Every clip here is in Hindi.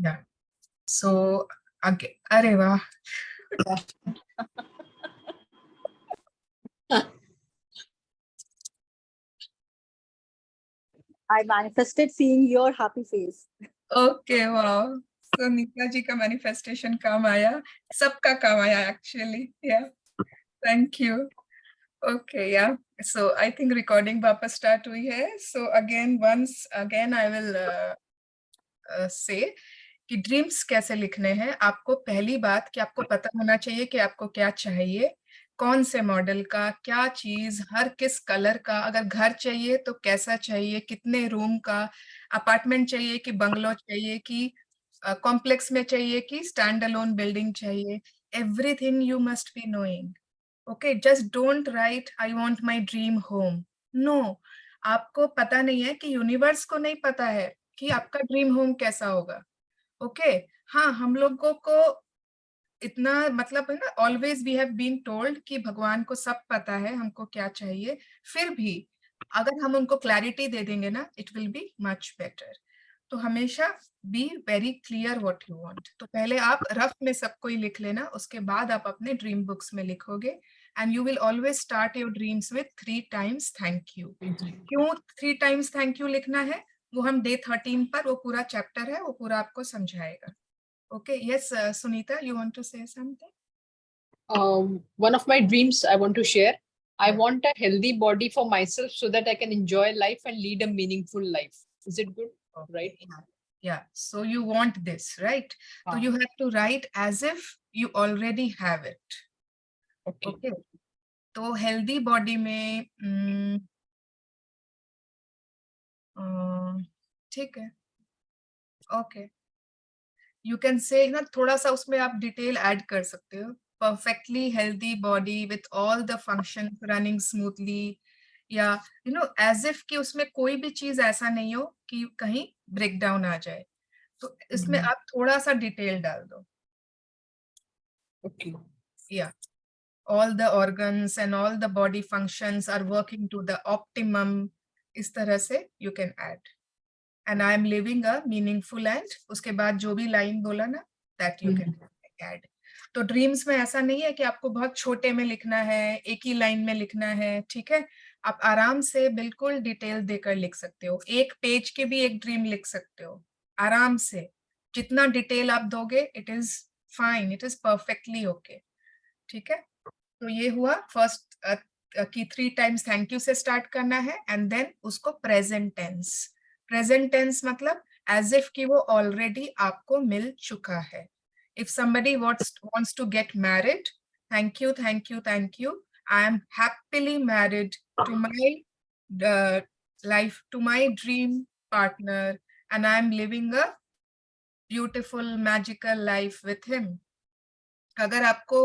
Yeah. So again, अरे वाह. I manifested seeing your happy face. Okay, wow. So Nita जी का manifestation काम आया, सबका काम आया actually. Yeah. Thank you. Okay, yeah. So I think recording वापस start हुई है. So once again I will say कि ड्रीम्स कैसे लिखने हैं. आपको पहली बात कि आपको पता होना चाहिए कि आपको क्या चाहिए, कौन से मॉडल का, क्या चीज, हर किस कलर का. अगर घर चाहिए तो कैसा चाहिए, कितने रूम का, अपार्टमेंट चाहिए कि बंगलो चाहिए कि कॉम्प्लेक्स में चाहिए कि स्टैंड अलोन बिल्डिंग चाहिए. Everything you must be knowing. Okay, just don't write I want my dream home. No, आपको पता नहीं है कि यूनिवर्स को नहीं पता है कि आपका ड्रीम होम कैसा होगा. ओके, हाँ, हम लोगों को इतना मतलब है ना, always we have been told कि भगवान को सब पता है हमको क्या चाहिए. फिर भी अगर हम उनको क्लैरिटी दे देंगे ना, it will be much better. तो हमेशा be very clear what you want. तो पहले आप रफ में सबको ही लिख लेना, उसके बाद आप अपने ड्रीम बुक्स में लिखोगे. And you will always start your dreams with 3 times thank you. क्यों 3 times थैंक यू लिखना है, वो हम डे 13 पर, वो पूरा चैप्टर है, वो पूरा आपको समझाएगा. Okay, yes, Sunita, you want to say something? One of my dreams I want to share. I want a healthy body for myself so that I can enjoy life and lead a meaningful life. Is it good? Okay. Right? Yeah. So you want this, right? So you have to write as if you already have it. Okay. Okay. तो healthy body में ठीक है. Okay. You can say ना, थोड़ा सा उसमें आप डिटेल ऐड कर सकते हो. Perfectly healthy body with all the functions running smoothly, या यू नो एज इफ कि उसमें कोई भी चीज ऐसा नहीं हो कि कहीं ब्रेक डाउन आ जाए. तो इसमें आप थोड़ा सा डिटेल डाल दो. Okay. या all the organs and all the body functions are working to the optimum. इस तरह से you can add. And I am living a meaningful and उसके बाद जो भी लाइन बोला ना, that you can add. तो ड्रीम्स में ऐसा नहीं है कि आपको बहुत छोटे में लिखना है, एक ही लाइन में लिखना है. ठीक है, आप आराम से बिल्कुल डिटेल देकर लिख सकते हो. एक पेज के भी एक ड्रीम लिख सकते हो आराम से. जितना डिटेल आप दोगे, it is fine, it is perfectly okay. ठीक है, तो ये हुआ फर्स्ट कि 3 times थैंक यू से स्टार्ट करना है. एंड देन उसको प्रेजेंट टेंस. प्रेजेंट टेंस मतलब एज इफ कि वो ऑलरेडी आपको मिल चुका है. If somebody wants to get married, thank you, thank you, thank you. I am happily married to my life, to my dream partner, and I am living a beautiful, magical life with him. अगर आपको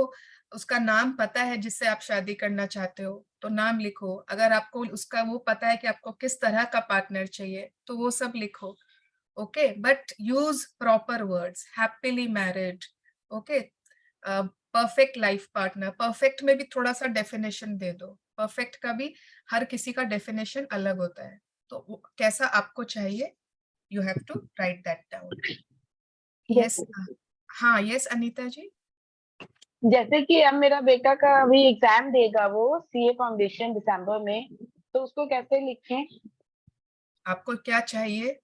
उसका नाम पता है जिससे आप शादी करना चाहते हो, तो नाम लिखो. अगर आपको उसका वो पता है कि आपको किस तरह का पार्टनर चाहिए, तो वो सब लिखो. Okay, but use proper words. Happily married. Okay. Perfect life partner. Perfect में भी थोड़ा सा definition दे दो. Perfect का भी हर किसी का definition अलग होता है. तो कैसा आपको चाहिए, you have to write that down. Yes. हाँ, yes, अनीता जी. जैसे कि अब मेरा बेटा का अभी एग्जाम देगा वो सीए फाउंडेशन दिसंबर में, तो उसको कैसे लिखें? आपको क्या चाहिए?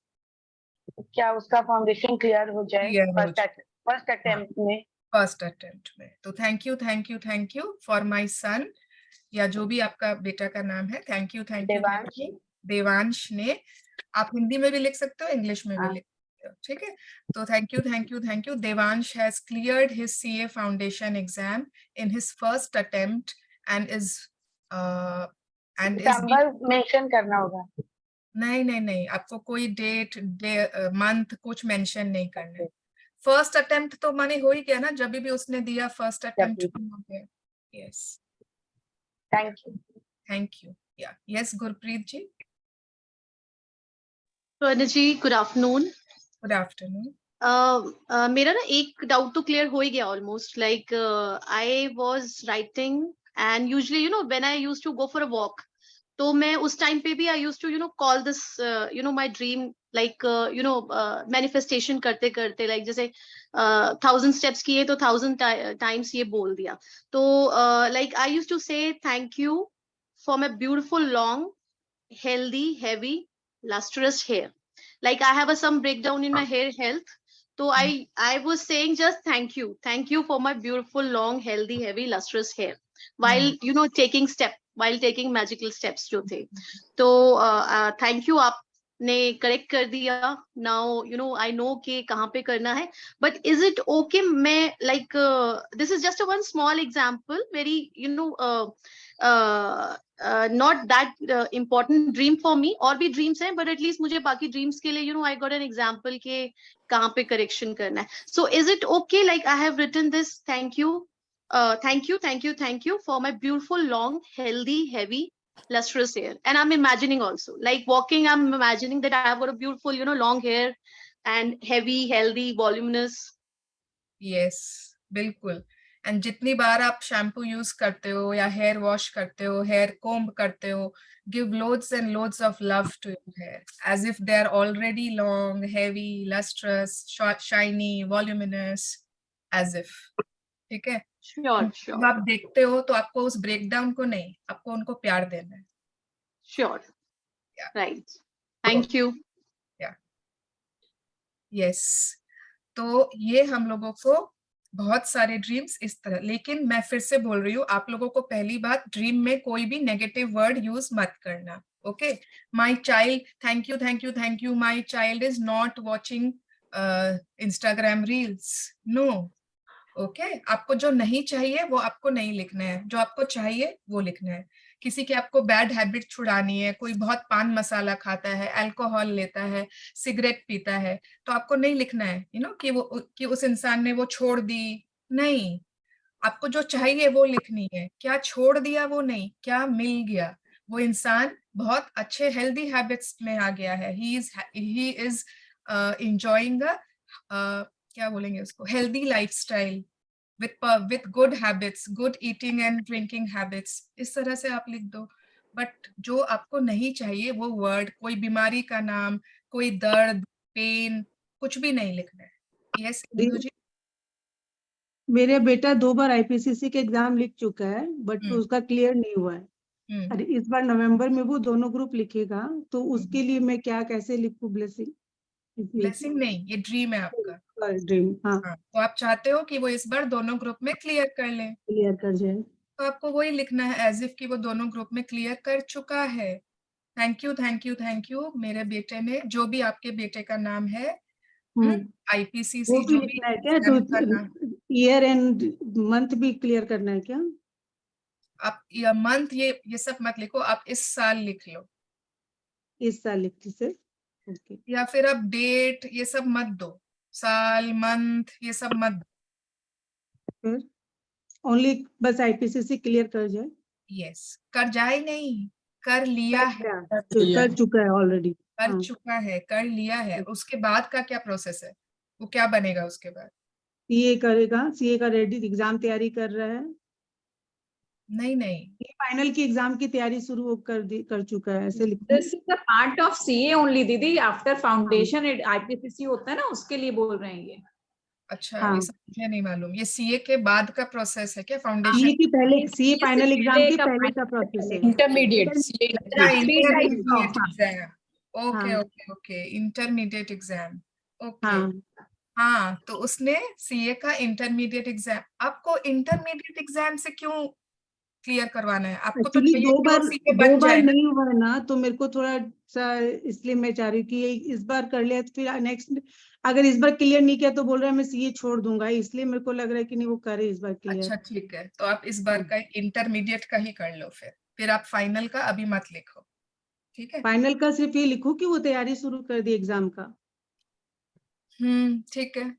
क्या उसका फाउंडेशन क्लियर हो जाए फर्स्ट अटेम्प्ट में? फर्स्ट अटेम्प्ट में. तो thank you, thank you, thank you for my son, या जो भी आपका बेटा का नाम है. Thank you, thank you, thank you. Devansh ने. आप हिंदी में भी लिख सकते हो, इंग्लिश में भी लिख सकते हो. ठीक है, तो thank you, thank you, thank you. Devansh has cleared his CA foundation exam in his first attempt and is mention करना होगा? नहीं नहीं नहीं, आपको कोई डेट मंथ कुछ मेंशन नहीं करना है. फर्स्ट अटेम्प्ट तो माने हो ही गया ना, जब भी उसने दिया फर्स्ट अटेम्प्ट हो गया. Yes, thank you. Thank you. या यस, गुरप्रीत जी. स्वर्ण जी, गुड आफ्टरनून. Good afternoon. मेरा ना एक डाउट तो क्लियर हो ही गया almost. Like I was writing and usually, you know, when I used to go for a walk, तो मैं उस टाइम पे भी I use to call this my dream like manifestation करते करते, लाइक जैसे 1000 स्टेप्स किए तो 1000 टाइम्स ये बोल दिया. तो लाइक आई यूज टू से thank you for my beautiful long healthy, heavy, lustrous hair. Like I have some breakdown in my hair health. So I was saying just thank you for my beautiful, long, healthy, heavy, lustrous hair. While while taking magical steps जो थे. तो thank you आपने correct कर दिया. Now I know कि कहाँ पे करना है. But is it okay? मैं like this is just a one small example, very not that important dream for me. और भी dreams हैं, but at least मुझे बाकी dreams के लिए I got an example के कहाँ पे correction करना है. So is it okay, like I have written this thank you for my beautiful, long, healthy, heavy, lustrous hair, and I'm imagining also like walking, I'm imagining that I have got a beautiful long hair and heavy, healthy, voluminous. Yes, बिल्कुल. एंड जितनी बार आप शैम्पू यूज करते हो या हेयर वॉश करते हो, हेयर कोम्ब करते हो, give loads and loads of love to your hair as if they are already long, heavy, lustrous, shiny, voluminous, as if. ठीक है. Sure, जब sure, आप देखते हो तो आपको उस ब्रेकडाउन को नहीं, आपको उनको प्यार देना है. sure. Yeah. Right. Thank you. Yes. तो ये हम लोगों को बहुत सारे ड्रीम्स इस तरह. लेकिन मैं फिर से बोल रही हूँ, आप लोगों को पहली बात, ड्रीम में कोई भी नेगेटिव वर्ड यूज मत करना. Okay. My child, thank you my child is not watching Instagram reels. No. Okay. आपको जो नहीं चाहिए वो आपको नहीं लिखना है, जो आपको चाहिए वो लिखना है. किसी की आपको बैड हैबिट छुड़ानी है, कोई बहुत पान मसाला खाता है, अल्कोहल लेता है, सिगरेट पीता है, तो आपको नहीं लिखना है कि उस इंसान ने वो छोड़ दी. नहीं, आपको जो चाहिए वो लिखनी है. क्या छोड़ दिया वो नहीं, क्या मिल गया. वो इंसान बहुत अच्छे हेल्दी हैबिट्स में आ गया है. ही इज एंजॉयिंग क्या बोलेंगे उसको, healthy lifestyle with good habits, good eating and drinking habits. इस तरह से आप लिख दो. बट जो आपको नहीं चाहिए वो वर्ड, कोई बीमारी का नाम, कोई दर्द, पेन, कुछ भी नहीं लिखना है. यस इंदु जी. मेरा बेटा 2 बार आईपीसीसी के एग्जाम लिख चुका है, बट उसका क्लियर नहीं हुआ है. अरे इस बार नवंबर में वो दोनों ग्रुप लिखेगा, तो उसके लिए मैं क्या कैसे लिखूं? ब्लेसिंग नहीं, ये ड्रीम है आपका. ड्रीम. हाँ, तो आप चाहते हो कि वो इस बार दोनों ग्रुप में क्लियर कर ले, क्लियर कर जाए. तो आपको वही लिखना है एज इफ कि वो दोनों ग्रुप में क्लियर कर चुका है. थैंक यू मेरे बेटे ने, जो भी आपके बेटे का नाम है, आईपीसीसी वो भी जो भी लिखना है क्या? एग्जाम का नाम, ईयर एंड मंथ भी क्लियर करना है क्या? आप या मंथ ये सब मत लिखो, आप इस साल लिख लो. इस साल लिखती से. ओके. या फिर आप डेट ये सब मत दो, साल, मंथ ये सब मत दो. ओनली बस आईपीसीसी क्लियर कर जाए. यस. कर जाए नहीं, कर लिया है. कर चुका है ऑलरेडी. कर चुका है, कर लिया है. उसके बाद का क्या प्रोसेस है, वो क्या बनेगा उसके बाद? सीए करेगा. सीए का रेडी एग्जाम तैयारी कर रहा है. नहीं, ये फाइनल की एग्जाम की तैयारी शुरू कर चुका है, ऐसे लिखो. This is a part of CA only दीदी. आफ्टर फाउंडेशन आईपीसीसी होता है ना, उसके लिए बोल रहे हैं ये. अच्छा. हाँ. ये सब मुझे नहीं मालूम. ये सीए के बाद का प्रोसेस है क्या, फाउंडेशन? सीए की पहले, सीए CA फाइनल से एग्जाम पहले की का पहले का final प्रोसेस है. इंटरमीडिएट अच्छा, इंटरमीडिएट एग्जाम. ओके हाँ. Okay okay. Intermediate exam. Okay. हाँ. हाँ, तो उसने सीए का इंटरमीडिएट एग्जाम, आपको इंटरमीडिएट एग्जाम से क्यों क्लियर करवाना है? आपको तो एक्चुअली चाहिए दो कि वो बार सीए बन जाए ना. नहीं हुआ है ना, तो मेरे को थोड़ा सा, इसलिए मैं चाह रही हूँ कि इस बार कर लिया, तो फिर नेक्स्ट अगर इस बार क्लियर नहीं किया तो बोल रहा है मैं सीए छोड़ दूंगा. इसलिए मेरे को लग रहा है कि नहीं, वो करे इस बार क्लियर. अच्छा ठीक है, तो आप इस बार का इंटरमीडिएट का ही कर लो. फिर आप फाइनल का अभी मत लिखो. ठीक है. फाइनल का सिर्फ ये लिखो कि वो तैयारी शुरू कर दी एग्जाम का. ठीक है.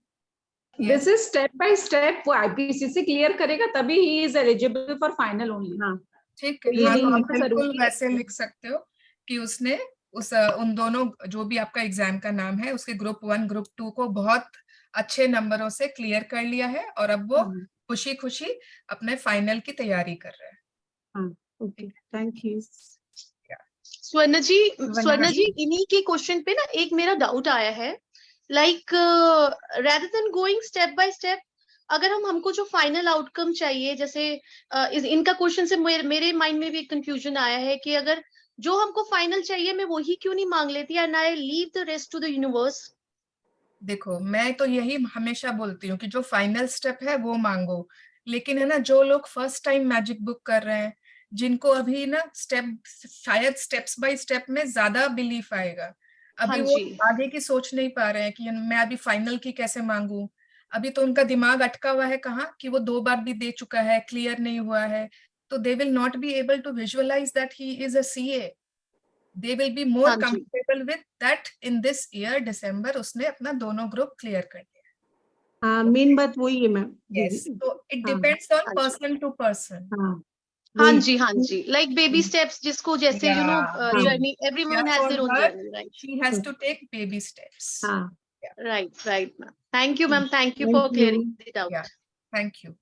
This is step by step. वो आईपीसीसी क्लियर करेगा तभी he is eligible for final only. हाँ. ठीक है. ये हाँ, नहीं तो आप होना बिल्कुल जरूरी है. वैसे लिख सकते हो कि उसने उन दोनों जो भी आपका एग्जाम का नाम है, उसके ग्रुप 1 ग्रुप 2 को बहुत अच्छे नंबरों से क्लियर कर लिया है, और अब वो खुशी खुशी अपने फाइनल की तैयारी कर रहे हैं. हाँ. ओके. Thank you. स्वर्ण जी इन्हीं के क्वेश्चन पे ना एक मेरा डाउट आया है, like rather than going step by step, अगर हमको जो फाइनल आउटकम चाहिए, जैसे इनका क्वेश्चन से मेरे माइंड में भी एक कंफ्यूजन आया है कि अगर जो हमको फाइनल चाहिए मैं वही क्यों नहीं मांग लेती and I leave the rest to the universe. देखो, मैं तो यही हमेशा बोलती हूँ कि जो फाइनल स्टेप है वो मांगो, लेकिन है ना, जो लोग फर्स्ट टाइम मैजिक बुक कर रहे हैं, जिनको अभी ना शायद स्टेप्स बाय स्टेप में ज्यादा बिलीफ आएगा, अभी हाँ वो जी। आगे की सोच नहीं पा रहे हैं कि मैं अभी फाइनल की कैसे मांगू। अभी तो उनका दिमाग अटका हुआ है कहाँ, कि वो 2 बार भी दे चुका है, क्लियर नहीं हुआ है, तो they will not be able to visualise that he is a CA. they will be more हाँ जी। comfortable with that in this year December उसने अपना दोनों ग्रुप क्लियर कर दिया। हाँ, मेन बात वही है मैम। Yes, so it हाँ, depends on हाँ जी। person to person. हाँ, हाँ वही। जी, हाँ जी, लाइक बेबी स्टेप्स, जिसको जैसे you know Yeah, journey, yeah, everyone has for their own her, journey, right? she has to take baby steps. हाँ, right right ma'am, thank you ma'am, thank you Thank for you. Clearing the doubt. Yeah, thank you.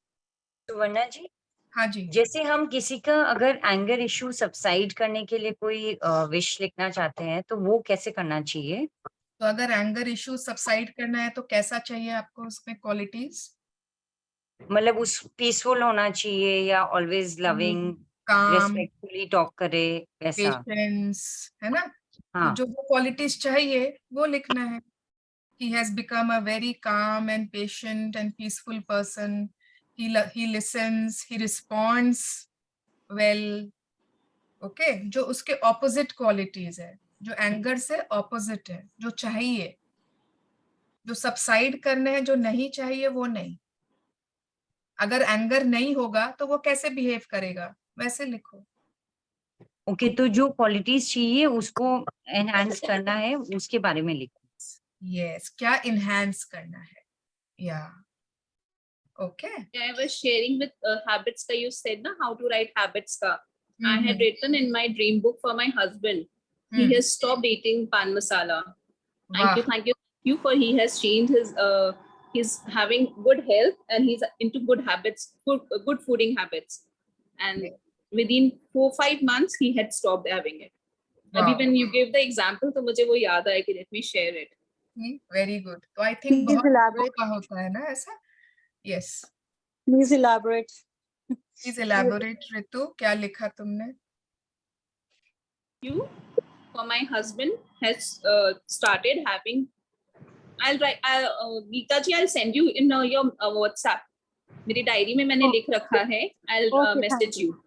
सुवर्णा जी, हाँ जी, जैसे हम किसी का अगर एंगर इशू सबसाइड करने के लिए कोई विश लिखना चाहते हैं तो वो कैसे करना चाहिए? तो अगर एंगर इशू सबसाइड करना है तो कैसा चाहिए आपको उसमें क्वालिटीज? मतलब उस पीसफुल होना चाहिए या ऑलवेज लविंग, काम, रेस्पेक्टफुली टॉक करे, वैसा? पेशेंस, है ना? तो हाँ, जो क्वालिटीज चाहिए वो लिखना है। He has become a very calm and patient and peaceful person. He listens, he responds well. Okay, जो उसके opposite qualities है, जो anger से opposite है, जो चाहिए, जो subside करने हैं, जो नहीं चाहिए वो नहीं। अगर anger नहीं होगा तो वो कैसे behave करेगा, वैसे लिखो। ओके, तो जो क्वालिटीज चाहिए उसको एनहांस करना है उसके बारे में लिखो। Yes, क्या enhance करना है, yeah, okay. I was sharing with habits ka you said na how to write habits ka. I had written in my dream book for my husband. He has stopped eating pan masala. Thank you, thank you for he has changed his he's having good health and he's into good habits, good fooding habits. And within 4-5 months he had stopped having it. Abhi when you gave the example तो मुझे वो याद आया कि let me share it. Very good. तो I think Please बहुत elaborate. लोगों का होता है ना ऐसा? Yes. Please elaborate. Please elaborate, Ritu, क्या लिखा तुमने? You for my husband has started having. I'll write. Geeta ji, I'll send you in your WhatsApp. मेरी डायरी में मैंने लिख रखा है. I'll message you.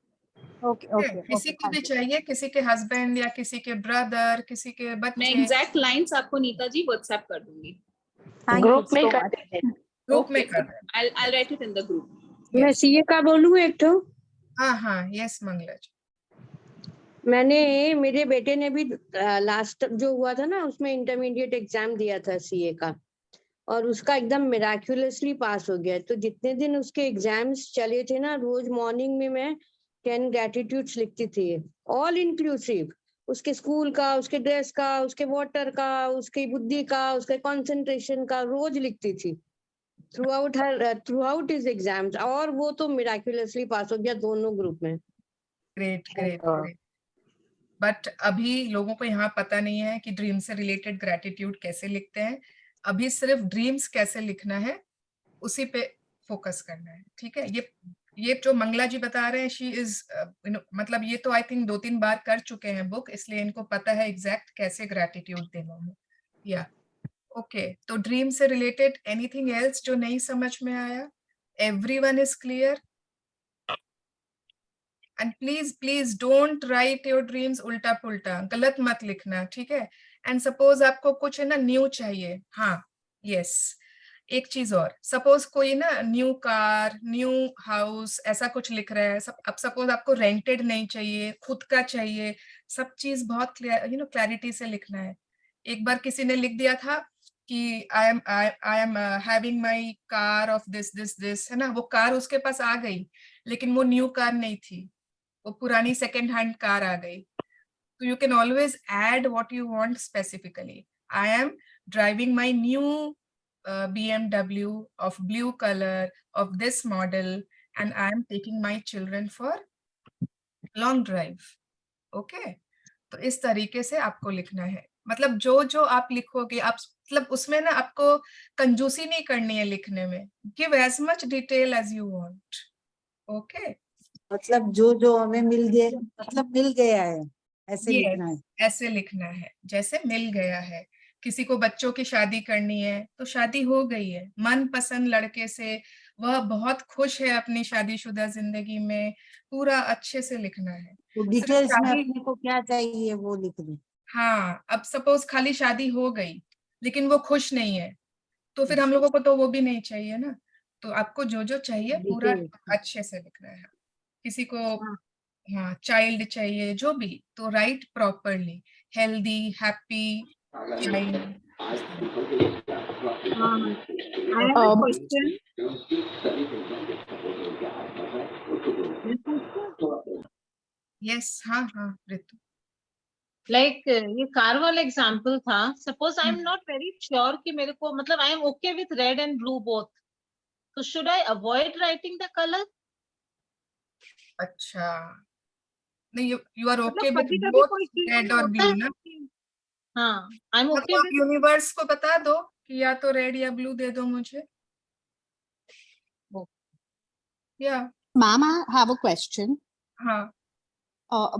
Okay. किसी को भी चाहिए, किसी के हस्बैंड या किसी के ब्रदर, किसी के मैं बच्चे, एग्जैक्ट लाइंस आपको नीता जी WhatsApp कर दूंगी. ग्रुप में कर देते हैं। ग्रुप में कर दें। I'll write it in the group. मैं सीए का बोलूँ एक तो, हाँ, यस मंगला जी। मैंने मेरे बेटे ने भी लास्ट जो हुआ था ना उसमें इंटरमीडिएट एग्जाम दिया था सीए का और उसका एकदम मिराक्युलसली पास हो गया। तो जितने दिन उसके एग्जाम्स चले थे ना, रोज मॉर्निंग में मैं 10 ग्रेटिट्यूड्स लिखती थी, ऑल इंक्लूसिव, उसके स्कूल का, उसके ड्रेस का, उसके वाटर का, उसकी बुद्धि का, उसके कंसंट्रेशन का, रोज लिखती थी थ्रू आउट हिज एग्जाम्स, और वो तो मिराक्युलसली पास हो गया दोनों ग्रुप में। ग्रेट। बट अभी लोगों को यहाँ पता नहीं है कि ड्रीम से रिलेटेड ग्रेटिट्यूड कैसे लिखते हैं। अभी सिर्फ ड्रीम्स कैसे लिखना है उसी पे फोकस करना है, ठीक है? ये जो मंगला जी बता रहे हैं, शी इज मतलब ये तो आई थिंक 2-3 बार कर चुके हैं बुक, इसलिए इनको पता है एग्जैक्ट कैसे ग्रेटिट्यूड देना है। या ओके, तो ड्रीम से रिलेटेड एनीथिंग एल्स जो नहीं समझ में आया? Everyone is clear? And please don't write your dreams उल्टा पुल्टा, गलत मत लिखना, ठीक है? एंड सपोज आपको कुछ है ना न्यू चाहिए, हाँ यस, एक चीज और, सपोज कोई ना न्यू कार, न्यू हाउस ऐसा कुछ लिख रहा है, अब सपोज आपको रेंटेड नहीं चाहिए, खुद का चाहिए, सब चीज बहुत क्लियर क्लैरिटी से लिखना है। एक बार किसी ने लिख दिया था कि I am having my car of this, है ना? वो कार उसके पास आ गई, लेकिन वो न्यू कार नहीं थी, वो पुरानी सेकेंड हैंड कार आ गई। तो you can always add what you want specifically. I am driving my new BMW of blue color of this model and I am taking my children for long drive. Okay. तो इस तरीके से आपको लिखना है। मतलब जो जो आप लिखोगे, आप मतलब उसमें ना आपको कंजूसी नहीं करनी है लिखने में। Give as much detail as you want. Okay, मतलब जो जो हमें मिल गए, मतलब मिल गया है, ऐसे ये लिखना है। ऐसे लिखना है जैसे मिल गया है। किसी को बच्चों की शादी करनी है तो शादी हो गई है, मनपसंद लड़के से, वह बहुत खुश है अपनी शादीशुदा जिंदगी में, पूरा अच्छे से लिखना है। तो सिर्फ डिटेल्स में शादी, अपने को क्या चाहिए वो लिख दे। हाँ, अब सपोज खाली शादी हो गई लेकिन वो खुश नहीं है, तो फिर हम लोगों को तो वो भी नहीं चाहिए ना। तो आपको जो जो चाहिए पूरा डिटेल। अच्छे से लिखना है। किसी को हाँ चाइल्ड चाहिए, जो भी, तो right properly, healthy, happy child. I have a question. Yes, हाँ हाँ ऋतु। लाइक ये कार वाला एग्जाम्पल था। Suppose I am not very sure कि मेरे को मतलब I am okay with red and blue both, तो should I avoid writing the colour? अच्छा, नहीं, यू आर ओके मतलब विथ कभी कभी बोथ कोई चीज रेड और होता ब्लू है ना? कि हाँ आई एम ओके मतलब आप विथ। यूनिवर्स को बता दो कि या तो रेड या ब्लू दे दो मुझे, या Ma'am, I have a question. हाँ।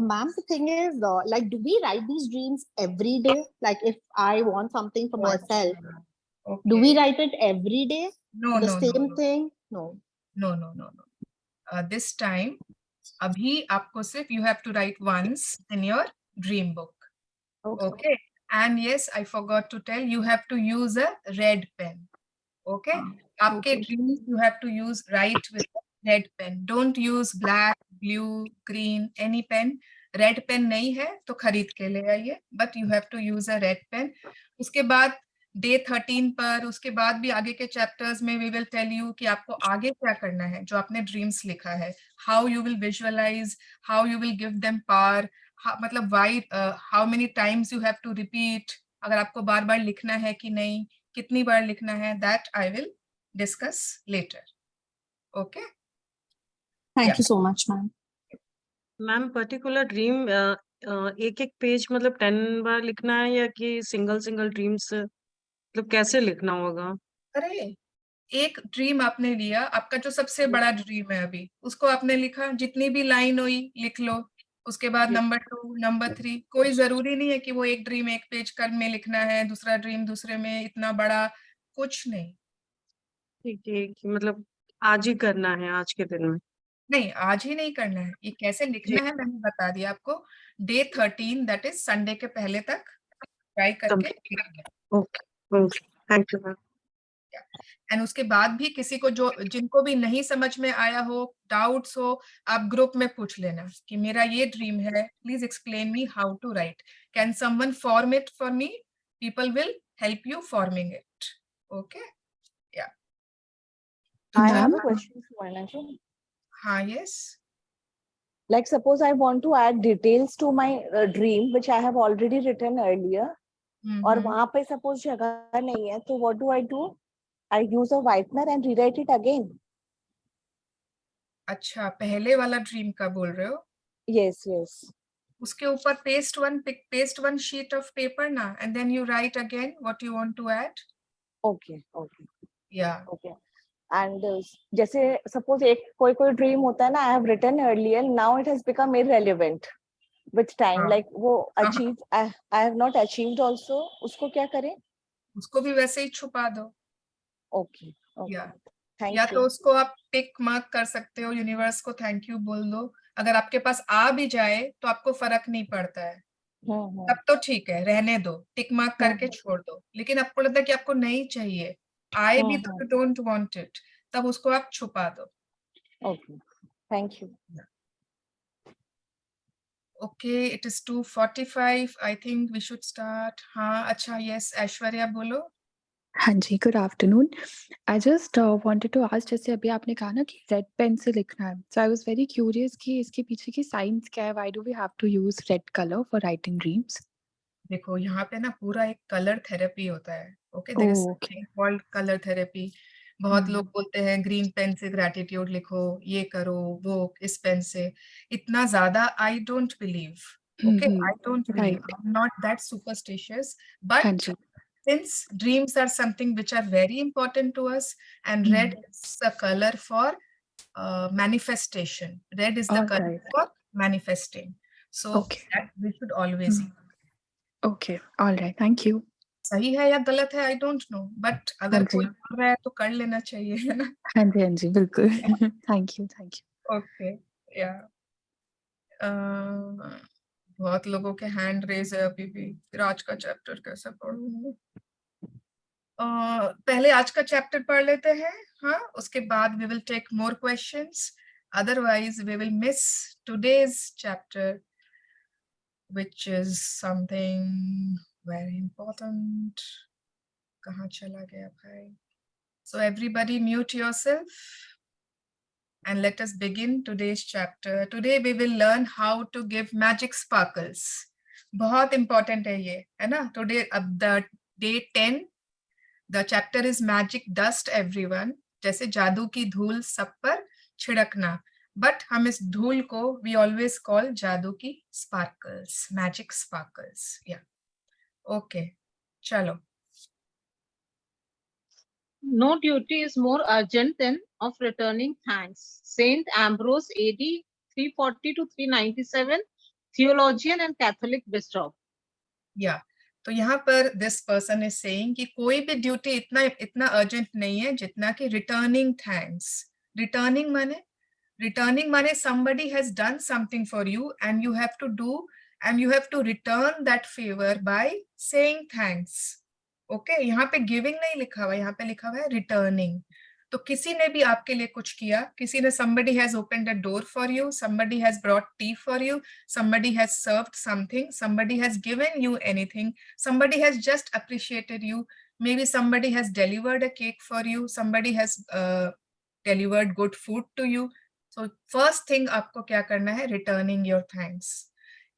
Ma'am, the thing is, like, do we write these dreams every day? Like, if I want something for myself, do we write it every day? No, The no, no, same no, thing? No. no, no, no, no. This time, अभी आपको सिर्फ you have to write once in your dream book. Okay. And yes, I forgot to tell, you have to use a red pen. Okay. आपके dreams you have to use, write with a red pen. Don't use black, blue, green, any pen. Red pen नहीं है तो खरीद के ले आइए, but you have to use a red pen. उसके बाद डे 13 पर, उसके बाद भी आगे के चैप्टर्स में वी विल टेल यू कि आपको आगे क्या करना है, जो आपने ड्रीम्स लिखा है, how you will visualise, how you will give them power, मतलब why, how many times you have to repeat, अगर आपको बार बार लिखना है कि नहीं, कितनी बार लिखना है, that I will discuss later. Okay, Thank you so much, ma'am. Ma'am particular dream एक एक पेज मतलब 10 बार लिखना है या कि सिंगल सिंगल ड्रीम्स मतलब कैसे लिखना होगा? अरे एक ड्रीम आपने लिया, आपका जो सबसे बड़ा ड्रीम है अभी, उसको आपने लिखा, जितनी भी लाइन हुई लिख लो। उसके बाद नंबर 2, नंबर 3, कोई जरूरी नहीं है कि वो एक ड्रीम एक पेज कर में लिखना है, दूसरा ड्रीम दूसरे में, इतना बड़ा कुछ नहीं। ठीक है कि मतलब आज ही करना है आज के दिन में? नहीं, आज ही नहीं करना है, ये कैसे लिखना है मैंने बता दिया आपको। डे 13 दैट इज संडे के पहले तक ट्राई करके लिखना है। Okay okay, thank you ma'am. And उसके बाद भी किसी को जो जिनको भी नहीं समझ में आया हो, डाउट्स हो, आप ग्रुप में पूछ लेना कि मेरा ये ड्रीम है, please explain me how to write, can someone form it for me, people will help you forming it. Okay, या I have a question for Anaju. हाँ, yes. Like suppose I want to add details to my dream which I have already written earlier, और वहां पे suppose जगह नहीं है, तो what do? I use a whitener and rewrite it again. अच्छा, पहले वाला ड्रीम का बोल रहे हो? Yes, yes. उसके ऊपर paste one sheet of paper ना, and then you write again what you want to add. Okay, okay. Yeah. Okay. And जैसे suppose एक कोई ड्रीम होता है ना, I have written earlier, now it has become irrelevant with time. Like वो achieve, I have not achieved also, उसको क्या करें? उसको भी वैसे ही छुपा दो। Okay, okay. Yeah. Thank या you. तो उसको आप टिक मार्क कर सकते हो, यूनिवर्स को थैंक यू बोल दो। अगर आपके पास आ भी जाए तो आपको फर्क नहीं पड़ता है, तब तो ठीक है, रहने दो, टिक मार्क करके छोड़ दो। लेकिन आपको लगता है कि आपको नहीं चाहिए, आए भी तो यू डोंट वांट इट, तब उसको आप छुपा दो। Okay, thank you. Okay, it is 2:45. I think we should start. हाँ, अच्छा, yes, ऐश्वर्या बोलो। हाँ जी, good afternoon. I just wanted to ask, जैसे अभी आपने कहा ना कि रेड पेन से लिखना है, so I was very curious कि इसके पीछे की साइंस क्या है? Why do we have to use red colour for writing dreams? देखो, यहाँ पे ना पूरा एक कलर थेरेपी होता है। Okay, there is something called colour therapy. बहुत लोग बोलते हैं ग्रीन पेन से ग्रैटिट्यूड लिखो, ये करो, वो इस पेन से। इतना ज्यादा I don't believe. Okay, I don't believe. Right. I'm not that superstitious, but हाँ जी. since dreams are something which are very important to us, and red is the color for manifestation. Red is the All color right. for manifesting. So Okay. that we should always use. Okay. All right. Thank you. सही है या गलत है आई डोंट नो, बट अगर हाँ कोई जी. कर रहा है तो कर लेना चाहिए, है ना? हाँ जी, बिल्कुल. Thank you. Thank you. Okay, या बहुत लोगों के हैंड रेज है अभी भी। फिर आज का चैप्टर कैसे पढ़ूं? पहले आज का चैप्टर पढ़ लेते हैं, हाँ, उसके बाद we will take more questions. Otherwise, we will miss today's chapter, which is something very important. कहाँ चला गया भाई? So everybody mute yourself and let us begin today's chapter. Today we will learn how to give magic sparkles. बहुत important है ये, है ना? Today the day 10, the chapter is magic dust everyone. जैसे जादू की धूल सब पर छिड़कना. But हम इस धूल को we always call जादू की sparkles, magic sparkles. Yeah. Okay. चलो. No duty is more urgent than of returning thanks. Saint Ambrose, AD 340 to 397, theologian and Catholic bishop. Yeah. तो यहाँ पर this person is saying कि कोई भी ड्यूटी इतना अर्जेंट नहीं है जितना कि रिटर्निंग थैंक्स. रिटर्निंग माने somebody has done something for you and you have to do and you have to return that favor by saying thanks. Okay, यहाँ पे गिविंग नहीं लिखा हुआ, यहाँ पे लिखा हुआ है रिटर्निंग. तो किसी ने भी आपके लिए कुछ किया, किसी ने somebody has opened a door for you, somebody has brought tea for you, somebody has served something, somebody has given you anything, somebody has just appreciated you, maybe somebody has delivered a cake for you, somebody has delivered good food to you. So first thing आपको क्या करना है? Returning your thanks.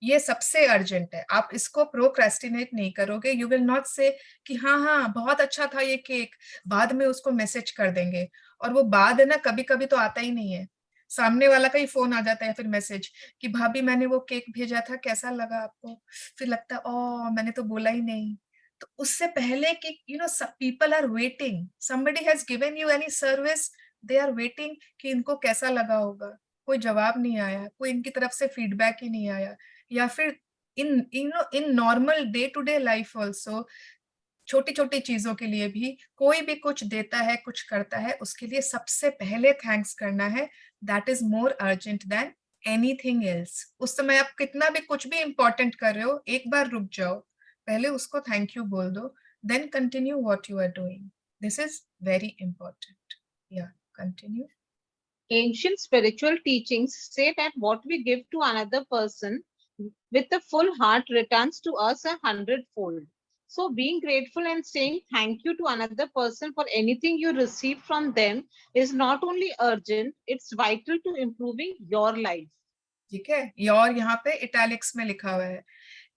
ये सबसे अर्जेंट है. आप इसको प्रोक्रेस्टिनेट नहीं करोगे. यू विल नॉट से कि हाँ बहुत अच्छा था ये केक, बाद में उसको मैसेज कर देंगे. और वो बाद है ना, कभी कभी तो आता ही नहीं है, सामने वाला का ही फोन आ जाता है फिर मैसेज कि भाभी मैंने वो केक भेजा था, कैसा लगा आपको? फिर लगता है ओ मैंने तो बोला ही नहीं. तो उससे पहले कि you know people are waiting, somebody has given you any service, they are waiting कि इनको कैसा लगा होगा. कोई जवाब नहीं आया, कोई इनकी तरफ से फीडबैक ही नहीं आया. या फिर in normal day to day life also, छोटी छोटी चीजों के लिए भी कोई भी कुछ देता है, कुछ करता है, उसके लिए सबसे पहले थैंक्स करना है. That is more urgent than anything else. उस समय आप कितना भी कुछ भी इंपॉर्टेंट कर रहे हो, एक बार रुक जाओ, पहले उसको थैंक यू बोल दो, then continue what you are doing. This is very important. या continue. Ancient spiritual teachings say that what we give to another person with a full heart returns to us 100-fold. So being grateful and saying thank you to another person for anything you receive from them is not only urgent, it's vital to improving your life. ठीक है, और यहाँ पे इटैलिक्स में लिखा हुआ है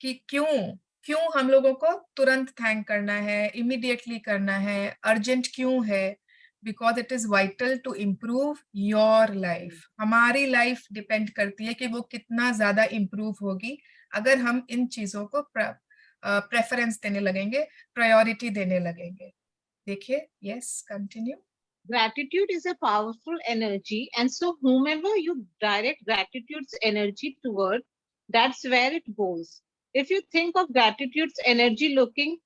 कि क्यों हम लोगों को तुरंत थैंक करना है, इमीडिएटली करना है, अर्जेंट क्यों है? Because it is vital to improve your life. हमारी लाइफ डिपेंड करती है कि वो कितना ज्यादा इम्प्रूव होगी अगर हम इन चीजों को प्रेफरेंस देने लगेंगे, प्रायोरिटी देने लगेंगे. देखिए, yes, continue. Gratitude is a powerful energy, and so whomever you direct gratitude's energy toward, that's where it goes. If you think of gratitude's energy looking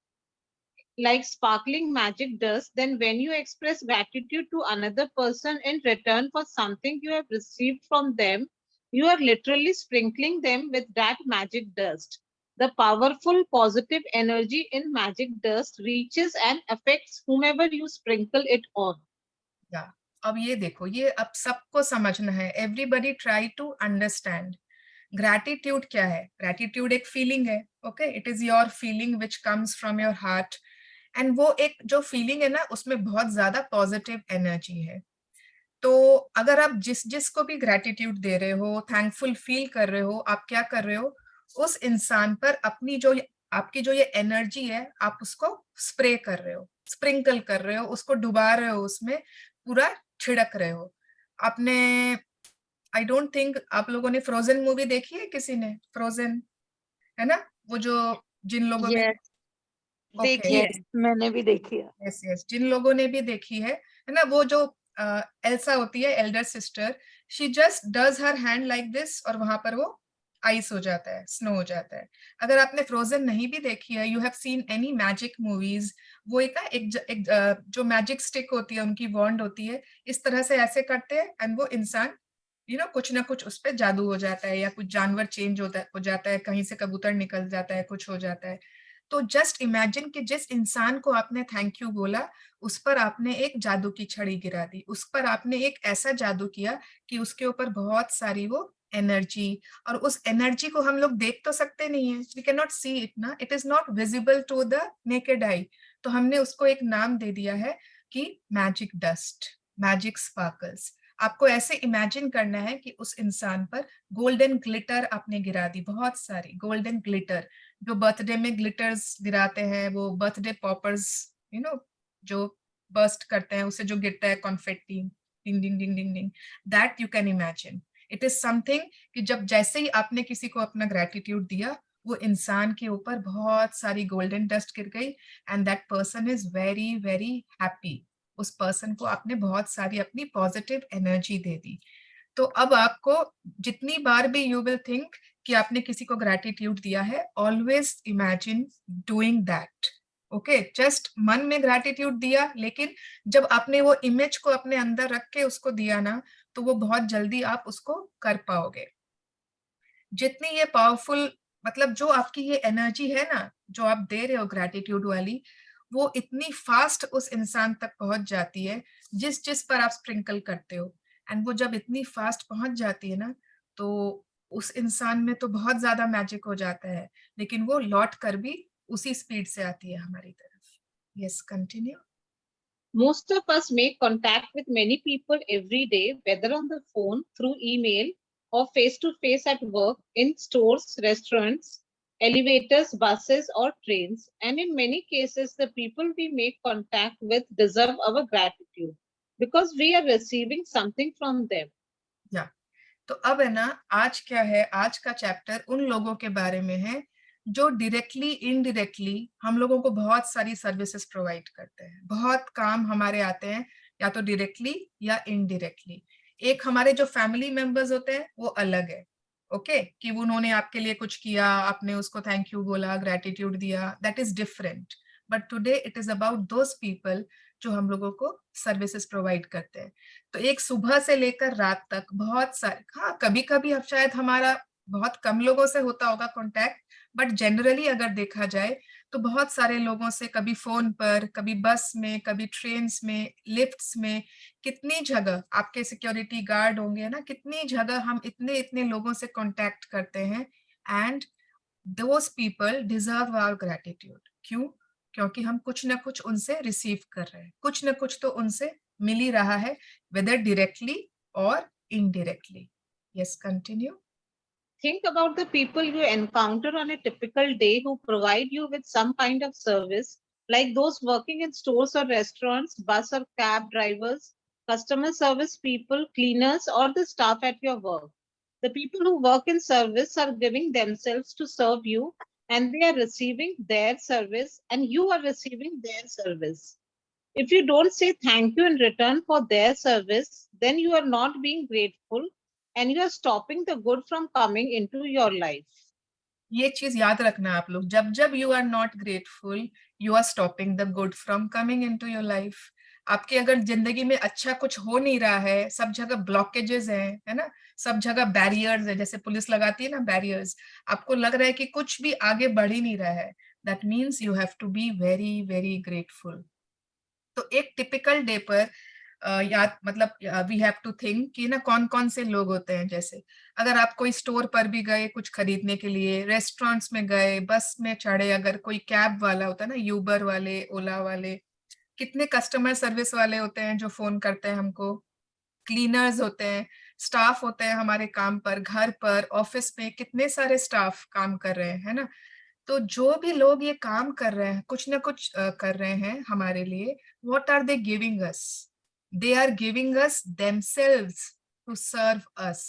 like sparkling magic dust, then when you express gratitude to another person in return for something you have received from them, you are literally sprinkling them with that magic dust. The powerful positive energy in magic dust reaches and affects whomever you sprinkle it on. Yeah. अब ये देखो, ये अब सबको समझना है. Everybody try to understand. Gratitude क्या है? Gratitude एक feeling है. Okay, it is your feeling which comes from your heart. And वो एक जो फीलिंग है ना, उसमें बहुत ज्यादा पॉजिटिव एनर्जी है. तो अगर आप जिसको भी ग्रैटिट्यूड दे रहे हो, थैंकफुल फील कर रहे हो, आप क्या कर रहे हो? उस इंसान पर अपनी जो आपकी जो ये एनर्जी है, आप उसको स्प्रे कर रहे हो, स्प्रिंकल कर रहे हो, उसको डुबा रहे हो, उसमें पूरा छिड़क रहे हो. आपने आई डोंट थिंक आप लोगों ने फ्रोजन मूवी देखी है? किसी ने फ्रोजन? है ना, वो जो जिन लोगों ने Yes, ओके मैंने भी देखी है. यस यस जिन लोगों ने भी देखी है ना, वो जो एल्सा होती है Elder sister, she just does her hand like this और वहां पर वो आइस हो जाता है, स्नो हो जाता है. अगर आपने फ्रोजन नहीं भी देखी है, you have seen any magic movies, वो एक जो मैजिक स्टिक होती है, उनकी वॉन्ड होती है, इस तरह से ऐसे करते हैं एंड वो इंसान कुछ ना कुछ उस पर जादू हो जाता है, या कुछ जानवर चेंज हो जाता है, कहीं से कबूतर निकल जाता है, कुछ हो जाता है. तो जस्ट इमेजिन कि जिस इंसान को आपने थैंक यू बोला, उस पर आपने एक जादू की छड़ी गिरा दी, उस पर आपने एक ऐसा जादू किया कि उसके ऊपर बहुत सारी वो एनर्जी, और उस एनर्जी को हम लोग देख तो सकते नहीं है, we can not see it ना, it is not visible to the naked eye. तो हमने उसको एक नाम दे दिया है कि मैजिक डस्ट, मैजिक स्पार्कल्स. आपको ऐसे इमेजिन करना है कि उस इंसान पर गोल्डन ग्लिटर आपने गिरा दी, बहुत सारी गोल्डन ग्लिटर, जो बर्थडे में ग्लिटर्स गिराते हैं, वो बर्थडे पॉपर्स जो बर्स्ट करते हैं, उससे जो गिरता है confetti, ding ding ding ding ding, that you can imagine. It is something कि जब जैसे ही आपने किसी को अपना ग्रेटिट्यूड दिया, वो इंसान के ऊपर बहुत सारी गोल्डन डस्ट गिर गई and that person is very very happy. उस पर्सन को आपने बहुत सारी अपनी पॉजिटिव एनर्जी दे दी. तो अब आपको जितनी बार भी यू विल थिंक कि आपने किसी को ग्रेटिट्यूड दिया है, always imagine doing that. Okay, just मन में ग्रेटिट्यूड दिया, लेकिन जब आपने वो इमेज को अपने अंदर रख के उसको दिया ना, तो वो बहुत जल्दी आप उसको कर पाओगे. जितनी ये पावरफुल, मतलब जो आपकी ये एनर्जी है ना, जो आप दे रहे हो ग्रेटिट्यूड वाली, वो इतनी फास्ट उस इंसान तक पहुंच जाती है जिस जिस पर आप स्प्रिंकल करते हो. एंड वो जब इतनी फास्ट पहुंच जाती है ना, तो उस इंसान में तो बहुत ज्यादा मैजिक हो जाता है, लेकिन वो लौट कर भी उसी स्पीड से आती है हमारी तरफ. Yes, continue. Most of us make contact with many people every day, whether on the phone, through email, or face to face at work, in stores, restaurants, elevators, buses, or trains. And in many cases, the people we make contact with deserve our gratitude because we are receiving something from them. या तो अब है ना, आज क्या है, आज का चैप्टर उन लोगों के बारे में है जो डायरेक्टली इनडायरेक्टली हम लोगों को बहुत सारी सर्विसेज प्रोवाइड करते हैं. बहुत काम हमारे आते हैं, या तो डायरेक्टली या इनडायरेक्टली. एक हमारे जो फैमिली मेंबर्स होते हैं वो अलग है, ओके, कि उन्होंने आपके लिए कुछ किया, आपने उसको थैंक यू बोला, ग्रेटिट्यूड दिया, that is different. But today it is about those people जो हम लोगों को सर्विसेज प्रोवाइड करते हैं. तो एक सुबह से लेकर रात तक बहुत सारे, हाँ कभी कभी अब शायद हमारा बहुत कम लोगों से होता होगा कांटेक्ट, बट जनरली अगर देखा जाए तो बहुत सारे लोगों से, कभी फोन पर, कभी बस में, कभी ट्रेन्स में, लिफ्ट्स में, कितनी जगह आपके सिक्योरिटी गार्ड होंगे ना, कितनी जगह हम इतने इतने लोगों से कांटेक्ट करते हैं. And those people deserve our gratitude. क्यों? क्योंकि हम कुछ ना कुछ उनसे रिसीव कर रहे हैं, कुछ ना कुछ तो उनसे मिल ही रहा है, whether directly or indirectly. Yes, continue. Think about the people you encounter on a typical day who provide you with some kind of service, like those working in stores or restaurants, bus or cab drivers, customer service people, cleaners, or the staff at your work. The people who work in service are giving themselves to serve you, and they are receiving their service, and you are receiving their service. If you don't say thank you in return for their service, then you are not being grateful and you are stopping the good from coming into your life. ये चीज याद रखना आप लोग, जब जब you are not grateful, you are stopping the good from coming into your life. आपके अगर जिंदगी में अच्छा कुछ हो नहीं रहा है, सब जगह ब्लॉकेजेस हैं, है ना, सब जगह बैरियर्स है, जैसे पुलिस लगाती है ना बैरियर्स, आपको लग रहा है कि कुछ भी आगे बढ़ ही नहीं रहा है, that means you have to be very very grateful. तो एक टिपिकल डे पर याद, मतलब वी हैव टू थिंक कि ना कौन कौन से लोग होते हैं. जैसे अगर आप कोई स्टोर पर भी गए कुछ खरीदने के लिए, रेस्टोरेंट्स में गए, बस में चढ़े, अगर कोई कैब वाला होता है ना, यूबर वाले, ओला वाले, कितने कस्टमर सर्विस वाले होते हैं जो फोन करते हैं हमको, क्लीनर्स होते हैं, स्टाफ होते हैं हमारे काम पर, घर पर, ऑफिस में कितने सारे स्टाफ काम कर रहे हैं, है ना. तो जो भी लोग ये काम कर रहे हैं, कुछ ना कुछ कर रहे हैं हमारे लिए, what are they giving us? They are giving us themselves to serve us.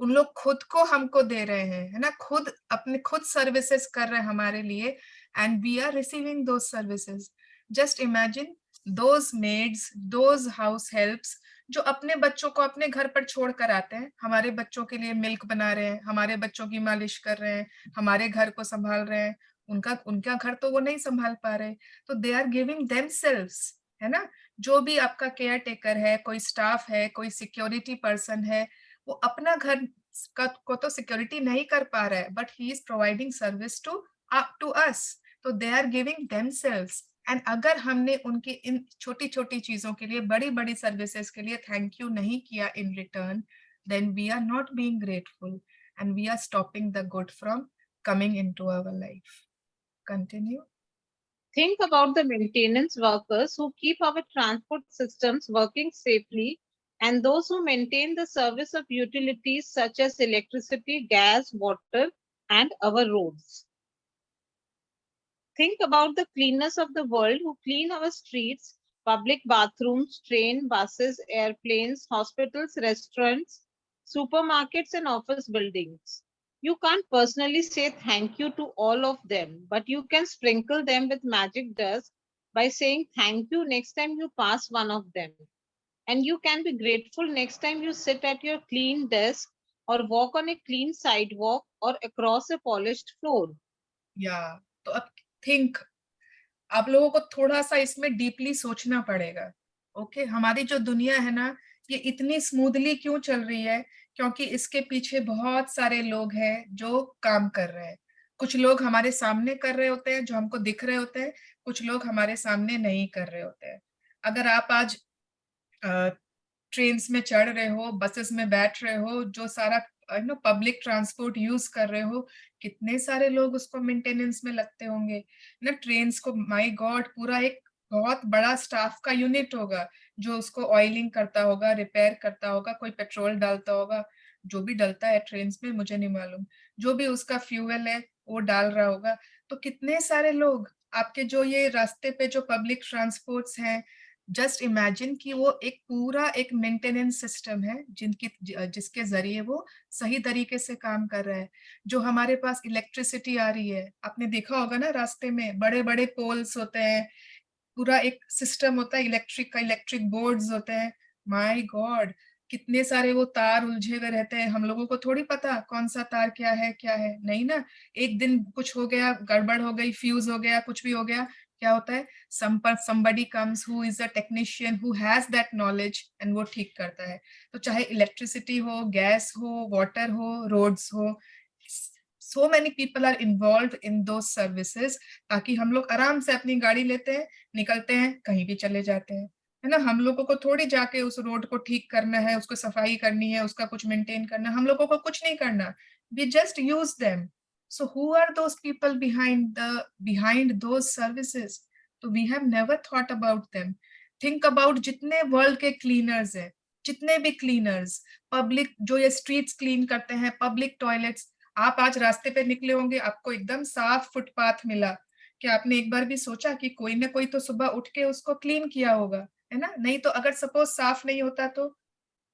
उन लोग खुद को हमको दे रहे हैं, है ना, खुद अपने खुद सर्विसेज कर रहे हैं हमारे लिए, and we are receiving those services. Just imagine those maids, those house helps जो अपने बच्चों को अपने घर पर छोड़ कर आते हैं, हमारे बच्चों के लिए मिल्क बना रहे हैं, हमारे बच्चों की मालिश कर रहे हैं, हमारे घर को संभाल रहे हैं, उनका घर तो वो नहीं संभाल पा रहे, तो दे आर गिविंग देमसेल्व्स, है ना. जो भी आपका केयर टेकर है, कोई स्टाफ है, कोई सिक्योरिटी पर्सन है, वो अपना घर को तो सिक्योरिटी नहीं कर पा रहा है, but he is providing service to us, तो they are giving themselves. And अगर हमने उनकी इन छोटी छोटी चीजों के लिए, बड़ी बड़ी सर्विसेज के लिए थैंक यू नहीं किया in return, then we are not being grateful and we are stopping the good from coming into our life. Continue. Think about the maintenance workers who keep our transport systems working safely, and those who maintain the service of utilities such as electricity, gas, water, and our roads. Think about the cleaners of the world who clean our streets, public bathrooms, train, buses, airplanes, hospitals, restaurants, supermarkets, and office buildings. You can't personally say thank you to all of them, but you can sprinkle them with magic dust by saying thank you next time you pass one of them. And you can be grateful next time you sit at your clean desk or walk on a clean sidewalk or across a polished floor. Yeah, तो अब think, आप लोगों को थोड़ा सा इसमें डीपली सोचना पड़ेगा. ओके, हमारी जो दुनिया है ना, ये इतनी स्मूथली क्यों चल रही है? क्योंकि इसके पीछे बहुत सारे लोग हैं जो काम कर रहे हैं. कुछ लोग हमारे सामने कर रहे होते हैं, जो हमको दिख रहे होते हैं, कुछ लोग हमारे सामने नहीं कर रहे होते हैं. अगर आप आज ट्रेन्स में चढ़ रहे हो, बसेस में बैठ रहे हो, जो सारा पब्लिक ट्रांसपोर्ट यूज कर रहे हो, कितने सारे लोग उसको मेंटेनेंस में लगते होंगे ना. ट्रेन्स को, माय गॉड, पूरा एक बहुत बड़ा स्टाफ का यूनिट होगा जो उसको ऑयलिंग करता होगा, रिपेयर करता होगा, कोई पेट्रोल डालता होगा, जो भी डलता है ट्रेन्स में मुझे नहीं मालूम, जो भी उसका फ्यूल है वो डाल रहा होगा. तो कितने सारे लोग आपके जो ये रास्ते पे जो पब्लिक ट्रांसपोर्ट्स हैं, जस्ट इमेजिन कि वो एक पूरा एक मेंटेनेंस सिस्टम है जिसके जरिए वो सही तरीके से काम कर रहा है. जो हमारे पास इलेक्ट्रिसिटी आ रही है, आपने देखा होगा ना, रास्ते में बड़े बड़े पोल्स होते हैं, पूरा एक सिस्टम होता है इलेक्ट्रिक का, इलेक्ट्रिक बोर्ड्स होते हैं. माय गॉड, कितने सारे वो तार उलझे हुए रहते हैं. हम लोगों को थोड़ी पता कौन सा तार क्या है नहीं ना. एक दिन कुछ हो गया, गड़बड़ हो गई, फ्यूज हो गया, कुछ भी हो गया, क्या होता है, somebody comes who is a technician who has that knowledge and वो ठीक करता है. तो चाहे इलेक्ट्रिसिटी हो, गैस हो, वाटर हो, रोड्स हो, so many people are involved in those services, ताकि हम लोग आराम से अपनी गाड़ी लेते हैं, निकलते हैं, कहीं भी चले जाते हैं, है ना. हम लोगों को थोड़ी जाके उस रोड को ठीक करना है, उसको सफाई करनी है, उसका कुछ मेंटेन करना, हम लोगों को कुछ नहीं करना. We just use them. So who are those people behind those services? So we have never thought about them. Think about जितने वर्ल्ड के क्लीनर्स हैं, जितने भी क्लीनर्स, पब्लिक जो ये स्ट्रीट्स क्लीन करते हैं, पब्लिक टॉयलेट्स. आप आज रास्ते पे निकले होंगे, आपको एकदम साफ फुटपाथ मिला, क्या आपने एक बार भी सोचा कि कोई ना कोई तो सुबह उठ के उसको क्लीन किया होगा, है ना. नहीं तो अगर सपोज साफ नहीं होता तो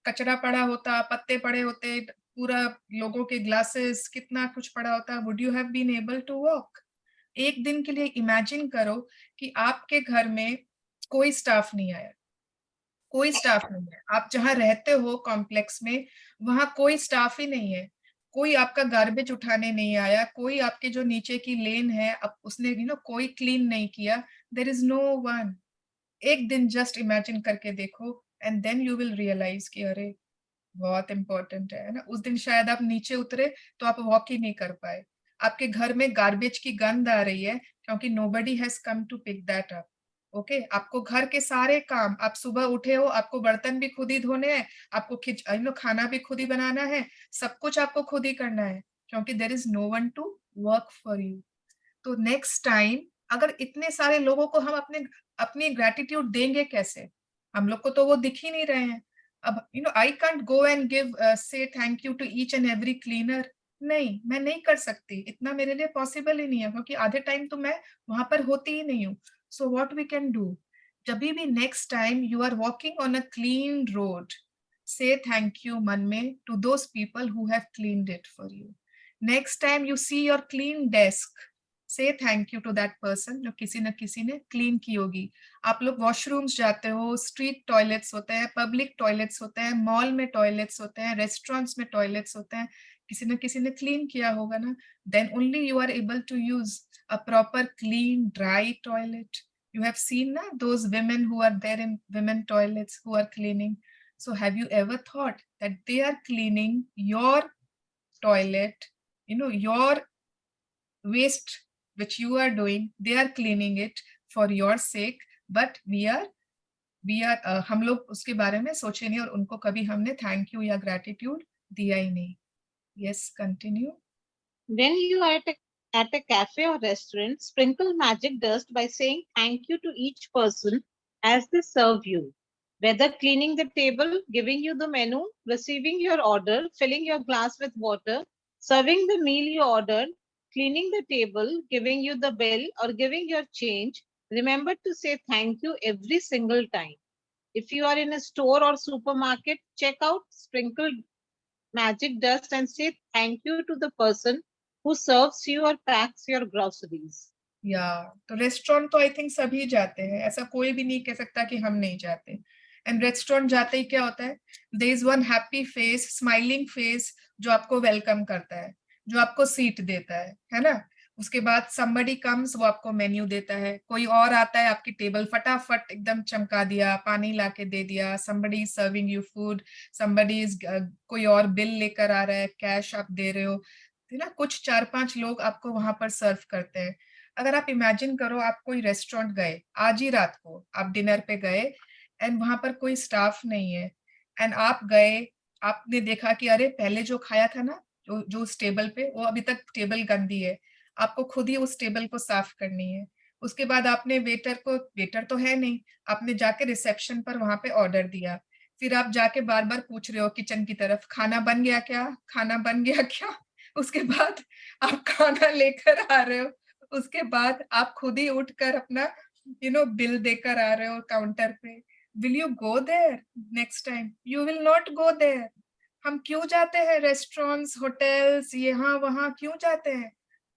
कचरा पड़ा होता, पत्ते पड़े होते, पूरा लोगों के ग्लासेस, कितना कुछ पड़ा होता, would you have been able to walk? एक दिन के लिए इमेजिन करो कि आपके घर में कोई स्टाफ नहीं आया, कोई स्टाफ नहीं है. आप जहां रहते हो कॉम्प्लेक्स में, वहां कोई स्टाफ ही नहीं है, कोई आपका गार्बेज उठाने नहीं आया, कोई आपके जो नीचे की लेन है अब उसने कोई क्लीन नहीं किया. There is no one. एक दिन जस्ट इमेजिन करके देखो and then you will realise कि अरे बहुत इंपॉर्टेंट है ना. उस दिन शायद आप नीचे उतरे तो आप वॉक ही नहीं कर पाए, आपके घर में गार्बेज की गंध आ रही है क्योंकि nobody has come to pick that up. Okay, आपको घर के सारे काम, आप सुबह उठे हो, आपको बर्तन भी खुद ही धोने हैं, आपको खाना भी खुद ही बनाना है, सब कुछ आपको खुद ही करना है क्योंकि there is no one to work for you. तो नेक्स्ट टाइम अगर इतने सारे लोगों को हम अपनी ग्रेटिट्यूड देंगे कैसे? हम लोग को तो वो दिख ही नहीं रहे हैं. अब I can't go and say thank you to each and every cleaner. नहीं, मैं नहीं कर सकती, इतना मेरे लिए पॉसिबल ही नहीं है क्योंकि आधे टाइम तो मैं वहां पर होती ही नहीं हूँ. So what we can do, जब भी next time you are walking on a clean road, Say thank you मन में to those people who have cleaned it for you. Next time you see your clean desk, say thank you to that person जो किसी न किसी ने clean की होगी. आप लोग washrooms जाते हो, street toilets होते हैं, public toilets होते हैं, mall में toilets होते हैं, restaurants में toilets होते हैं, किसी न किसी ने clean किया होगा ना. Then only you are able to use a proper clean dry toilet. You have seen na, those women who are there in women toilets who are cleaning. So have you ever thought that they are cleaning your toilet, you know, your waste which you are doing, they are cleaning it for your sake, but we are हम लोग उसके बारे में सोचे नहीं और उनको कभी हमने thank you या gratitude दिया ही नहीं. Yes, continue. When you are at a cafe or restaurant, sprinkle magic dust by saying thank you to each person as they serve you. Whether cleaning the table, giving you the menu, receiving your order, filling your glass with water, serving the meal you ordered, cleaning the table, giving you the bill, or giving your change, remember to say thank you every single time. If you are in a store or supermarket, check out sprinkle magic dust and say thank you to the person who serves you or packs your groceries. Yeah, तो रेस्टोरेंट तो आई थिंक सभी जाते हैं, ऐसा कोई भी नहीं कह सकता कि हम नहीं जाते. एंड रेस्टोरेंट जाते ही क्या होता है, there is one happy face, smiling face जो आपको वेलकम करता है, जो आपको सीट देता है ना. उसके बाद somebody comes, वो आपको मेन्यू देता है. कोई और आता है आपकी टेबल फटाफट एकदम चमका दिया, पानी लाके दे दिया. somebody is serving you food, somebody is कोई और बिल लेकर आ रहा है, कैश आप दे रहे हो, है ना. कुछ 4-5 लोग आपको वहां पर सर्व करते हैं. अगर आप इमेजिन करो आप कोई रेस्टोरेंट गए, आज ही रात को आप डिनर पे गए एंड वहां पर कोई स्टाफ नहीं है एंड आप गए, आपने देखा कि अरे पहले जो खाया था ना जो उस टेबल पे, वो अभी तक टेबल गंदी है, आपको खुद ही उस टेबल को साफ करनी है. उसके बाद आपने वेटर तो है नहीं, आपने जाके रिसेप्शन पर वहां पे ऑर्डर दिया. फिर आप जाके बार बार पूछ रहे हो किचन की तरफ, खाना बन गया क्या, खाना बन गया क्या. उसके बाद आप खाना लेकर आ रहे हो, उसके बाद आप खुद ही उठकर अपना बिल देकर आ रहे हो काउंटर पे. Will you go there next time? You will not go there. हम क्यों जाते हैं रेस्टोरेंट्स, होटल्स, यहाँ वहां क्यों जाते हैं?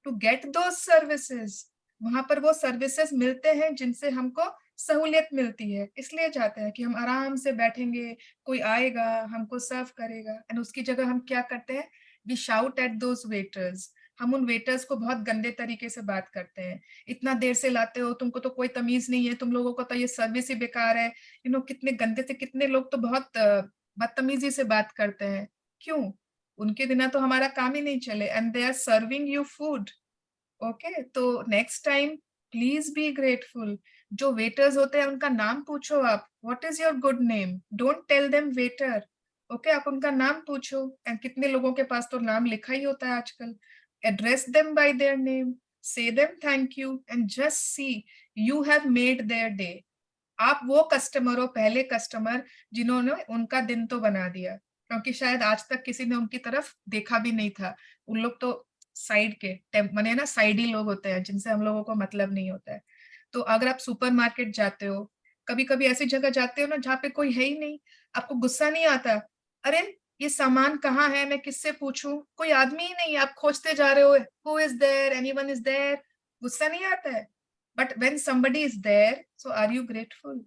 To get those services. वहां पर वो सर्विसेज मिलते हैं जिनसे हमको सहूलियत मिलती है, इसलिए जाते हैं कि हम आराम से बैठेंगे, कोई आएगा हमको सर्व करेगा. एंड उसकी जगह हम क्या करते हैं, we shout at those waiters. हम उन वेटर्स को बहुत गंदे तरीके से बात करते हैं. इतना देर से लाते हो, तुमको तो कोई तमीज नहीं है, तुम लोगों को तो ये सर्विस ही बेकार है. कितने गंदे से, कितने लोग तो बहुत बदतमीजी से बात करते हैं. क्यों? उनके बिना तो हमारा काम ही नहीं चले. And they are serving you food. Okay, तो next time please be grateful. जो वेटर्स होते हैं उनका नाम पूछो आप. What is your good name? Don't tell them waiter. Okay, आप उनका नाम पूछो. एंड कितने लोगों के पास तो नाम लिखा ही होता है आजकल. Address them by their name, say them thank you, and just see you have made their day. आप वो कस्टमर हो, पहले कस्टमर जिन्होंने उनका दिन तो बना दिया, क्योंकि शायद आज तक किसी ने उनकी तरफ देखा भी नहीं था. उन लोग तो साइड के माने ना, साइडी लोग होते हैं जिनसे हम लोगों को मतलब नहीं होता है. तो अगर आप सुपरमार्केट जाते हो, कभी कभी ऐसी जगह जाते हो ना जहाँ पे कोई है ही नहीं, आपको गुस्सा नहीं आता, अरे ये सामान कहाँ है, मैं किससे पूछूं, कोई आदमी ही नहीं, आप खोजते जा रहे हो, who is there, anyone is there, गुस्सा नहीं आता है. But when somebody is there, so are you grateful?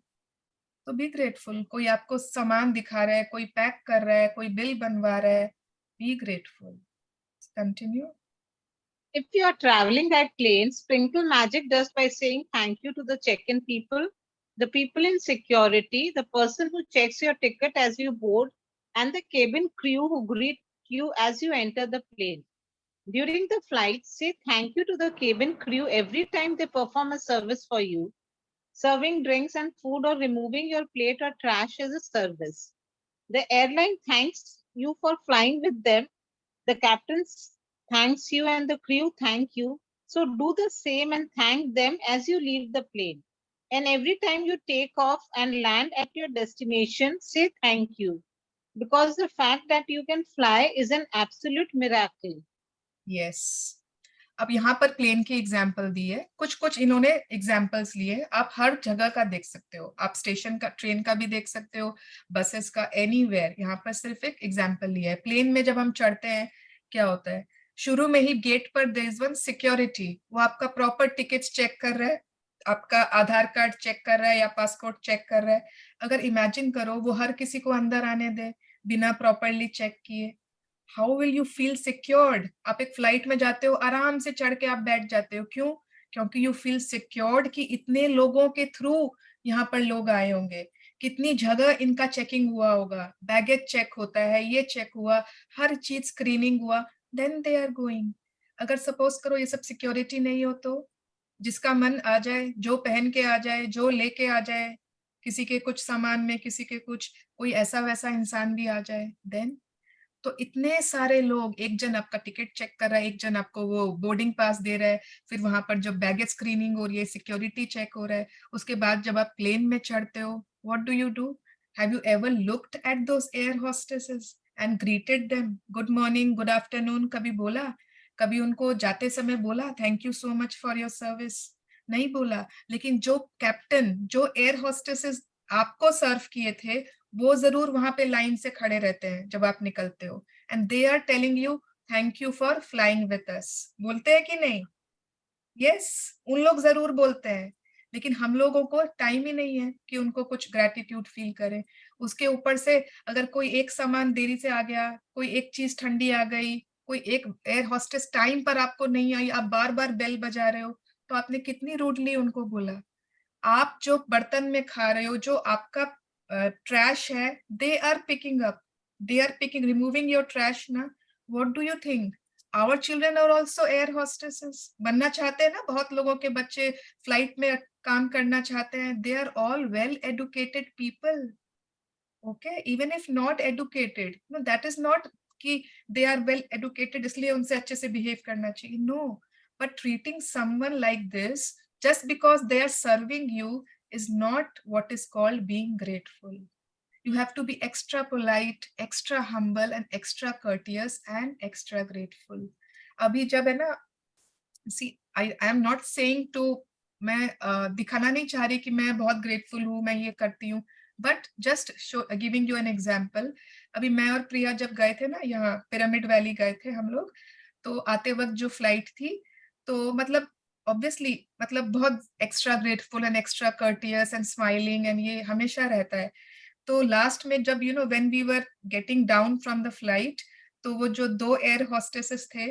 So be grateful. कोई आपको सामान दिखा रहा है, कोई पैक कर रहा है, कोई बिल बनवा रहा है, be grateful. Continue. If you are traveling by plane, sprinkle magic dust by saying thank you to the check-in people, the people in security, the person who checks your ticket as you board, and the cabin crew who greet you as you enter the plane. During the flight, say thank you to the cabin crew every time they perform a service for you. Serving drinks and food or removing your plate or trash is a service. The airline thanks you for flying with them. The captain thanks you and the crew thank you. So do the same and thank them as you leave the plane. And every time you take off and land at your destination, say thank you. Because the fact that you can fly is an absolute miracle. Yes. अब यहाँ पर प्लेन की एग्जाम्पल दी है, कुछ कुछ इन्होंने एग्जाम्पल्स लिए, आप हर जगह का देख सकते हो, आप स्टेशन का, ट्रेन का भी देख सकते हो, बसेस का, एनीवेयर। यहाँ पर सिर्फ एक एग्जाम्पल लिया है। प्लेन में जब हम चढ़ते हैं क्या होता है, शुरू में ही गेट पर देयर इज वन सिक्योरिटी, वो आपका प्रॉपर टिकट्स चेक कर रहा है, आपका आधार कार्ड चेक कर रहा है या पासपोर्ट चेक कर रहा है। अगर इमेजिन करो वो हर किसी को अंदर आने दे बिना प्रॉपरली चेक किए, how will you feel secured? आप एक फ्लाइट में जाते हो, आराम से चढ़ के आप बैठ जाते हो, क्यों? क्योंकि यू फील सिक्योर्ड कि इतने लोगों के थ्रू यहाँ पर लोग आए होंगे, कितनी जगह इनका चेकिंग हुआ होगा, बैगेज चेक होता है, ये चेक हुआ, हर चीज स्क्रीनिंग हुआ, देन दे आर गोइंग। अगर सपोज करो ये सब सिक्योरिटी नहीं हो तो जिसका मन आ जाए, जो पहन के आ जाए, जो लेके आ जाए, किसी के कुछ सामान में, किसी के कुछ, कोई ऐसा वैसा इंसान भी आ जाए, देन तो इतने सारे लोग, एक जन आपका टिकट चेक कर रहा है, एक जन आपको वो बोर्डिंग पास दे रहा है, फिर वहां पर जब बैगेज स्क्रीनिंग हो रही है, सिक्योरिटी चेक हो रहा है, उसके बाद जब आप प्लेन में चढ़ते हो, what do you do? Have you ever looked at those air hostesses and greeted them, good morning, good afternoon? कभी बोला? कभी उनको जाते समय बोला thank you so much for your service? नहीं बोला। लेकिन जो कैप्टन, जो एयर होस्टेसेस आपको सर्व किए थे, वो जरूर वहां पे लाइन से खड़े रहते हैं जब आप निकलते हो, and they are telling you thank you for flying with us. बोलते हैं कि नहीं? यस, उन लोग जरूर बोलते हैं, लेकिन हम लोगों को टाइम ही नहीं है कि उनको कुछ ग्रेटिट्यूड फील करें। उसके ऊपर से अगर कोई एक सामान देरी से आ गया, कोई एक चीज ठंडी आ गई, कोई एक एयर होस्टेस टाइम पर आपको नहीं आई, आप बार बार बेल बजा रहे हो, तो आपने कितनी रूडली उनको बोला। आप जो बर्तन में खा रहे हो, जो आपका ट्रैश है, they are picking up, they are picking, removing your trash ना। What do you think? Our children are also air hostesses, बनना चाहते हैं ना, बहुत लोगों के बच्चे फ्लाइट में काम करना चाहते हैं, they are all well educated people, okay, even if not educated, no that is not कि दे आर वेल एडुकेटेड इसलिए उनसे अच्छे से बिहेव करना चाहिए, no, but treating someone like this just because they are serving you is not what is called being grateful. You have to be extra polite, extra humble and extra courteous and extra grateful. अभी जब है ना, see, I am not saying to, मैं दिखाना नहीं चाह रही कि मैं बहुत grateful हूँ, मैं ये करती हूँ, but just giving you an example. अभी मैं और प्रिया जब गए थे ना, यहाँ पिरामिड वैली गए थे हम लोग, तो आते वक्त जो फ्लाइट थी, तो मतलब ऑब्वियसली मतलब बहुत extra grateful and extra courteous and smiling and ये हमेशा रहता है। तो लास्ट में जब you know when we were getting down from the flight, तो वो जो 2 एयर हॉस्टेसेस थे,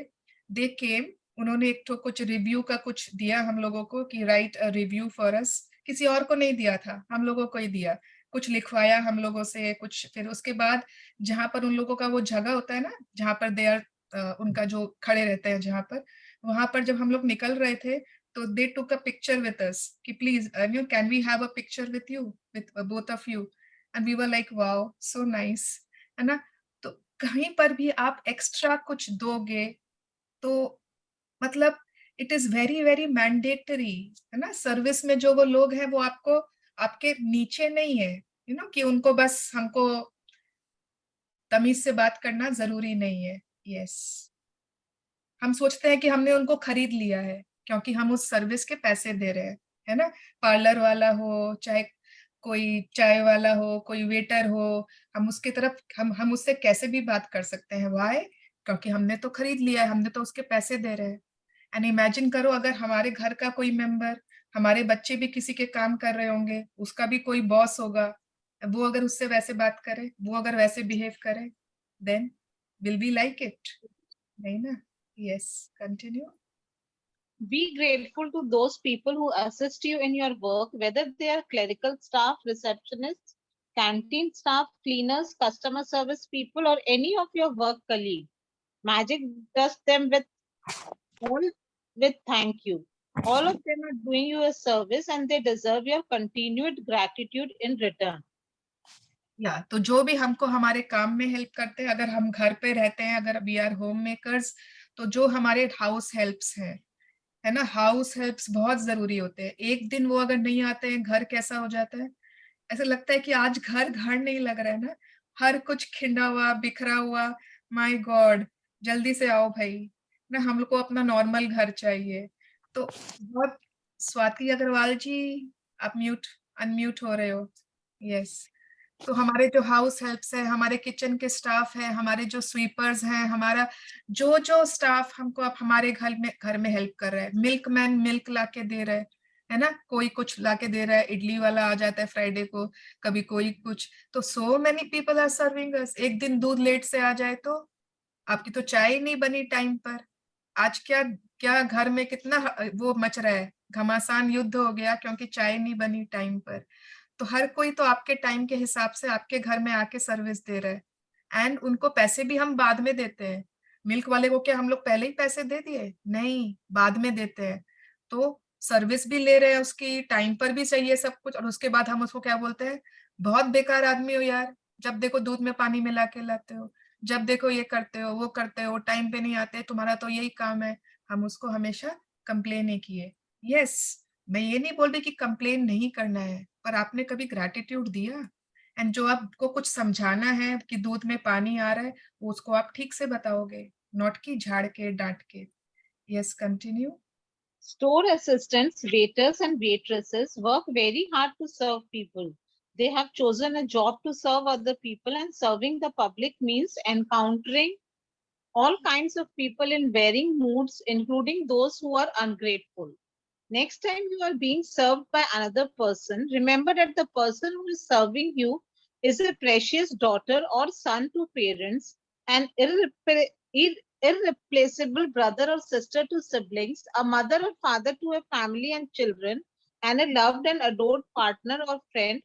दे केम, उन्होंने एक तो कुछ रिव्यू का कुछ दिया हम लोगों को कि right a review for us, किसी और को नहीं दिया था, हम लोगों को ही दिया, कुछ लिखवाया हम लोगों से कुछ। फिर उसके बाद जहां पर उन लोगों का वो जगह होता है ना, जहां पर दे आर उनका जो खड़े रहते हैं जहां पर, वहां पर जब हम लोग निकल रहे थे, तो दे टुक अ पिक्चर विद अस कि please you can we have a picture with you, with both of you, and we were like wow so nice, है ना। तो कहीं पर भी आप एक्स्ट्रा कुछ दोगे तो मतलब it is very very mandatory, है ना। सर्विस में जो वो लोग हैं वो आपको, आपके नीचे नहीं है, यू नो, कि उनको बस हमको तमीज से बात करना जरूरी नहीं है। यस, हम सोचते हैं कि हमने उनको खरीद लिया है क्योंकि हम उस सर्विस के पैसे दे रहे हैं, है ना। पार्लर वाला हो, चाहे कोई चाय वाला हो, कोई वेटर हो, हम उसके तरफ हम उससे कैसे भी बात कर सकते हैं, व्हाई? क्योंकि हमने तो खरीद लिया है, हमने तो उसके पैसे दे रहे हैं। एंड इमेजिन करो अगर हमारे घर का कोई मेंबर, हमारे बच्चे भी किसी के काम कर रहे होंगे, उसका भी कोई बॉस होगा, वो अगर उससे वैसे बात करे, वो अगर वैसे बिहेव करे, then will be like it? नहीं ना। Yes, continue. Be grateful to those people who assist you in your work, whether they are clerical staff, receptionists, canteen staff, cleaners, customer service people, or any of your work colleagues. Magic does them with thank you. All of them are doing you a service and they deserve your continued gratitude in return. या तो जो भी हमको हमारे काम में हेल्प करते हैं, अगर हम घर पे रहते हैं, अगर वी आर होम मेकर्स, तो जो हमारे हाउस हेल्प्स हैं, है ना, हाउस हेल्प्स बहुत जरूरी होते हैं। एक दिन वो अगर नहीं आते हैं, घर कैसा हो जाता है, ऐसा लगता है कि आज घर घर नहीं लग रहा है ना, हर कुछ खिंडा हुआ, बिखरा हुआ, माय गॉड, जल्दी से आओ भाई। ना, हम लोग को अपना नॉर्मल घर चाहिए। तो बहुत, स्वाति अग्रवाल जी, आप अनम्यूट हो रहे हो। यस। तो हमारे जो हाउस हेल्प्स है, हमारे किचन के स्टाफ है, हमारे जो स्वीपर्स हैं, हमारा जो जो स्टाफ हमको अब हमारे घर में हेल्प कर रहा है। मिल्कमैन मिल्क ला के दे रहा है ना, कोई कुछ ला के दे रहा है, इडली वाला आ जाता है फ्राइडे को, कभी कोई कुछ। तो so many people are serving us. एक दिन दूध लेट से आ जाए तो आपकी तो चाय ही नहीं बनी टाइम पर। आज क्या क्या घर में कितना वो मच रहा है, घमासान युद्ध हो गया क्योंकि चाय नहीं बनी टाइम पर। तो हर कोई तो आपके टाइम के हिसाब से आपके घर में आके सर्विस दे रहा है, एंड उनको पैसे भी हम बाद में देते हैं। मिल्क वाले को क्या हम लोग पहले ही पैसे दे दिए? नहीं, बाद में देते हैं। तो सर्विस भी ले रहे हैं, उसकी टाइम पर भी चाहिए सब कुछ, और उसके बाद हम उसको क्या बोलते हैं? बहुत बेकार आदमी हो यार, जब देखो दूध में पानी मिला के लाते हो, जब देखो ये करते हो वो करते हो, टाइम पे नहीं आते, तुम्हारा तो यही काम है। हम उसको हमेशा कंप्लेन ही किए। यस, मैं ये नहीं बोल रही कि कंप्लेन नहीं करना है, पर आपने कभी ग्रैटिट्यूड दिया? एंड जो आपको कुछ समझाना है कि दूध में पानी आ रहा है, वो उसको आप ठीक से बताओगे, नॉट कि झाड़ के डांट के। Yes, continue. Store assistants, waiters and waitresses work very hard to serve people. They have chosen a job to serve other people, and serving the public means encountering all kinds of people in varying moods, including those who are ungrateful. Next time you are being served by another person, remember that the person who is serving you is a precious daughter or son to parents, an irreplaceable brother or sister to siblings, a mother or father to a family and children, and a loved and adored partner or friend,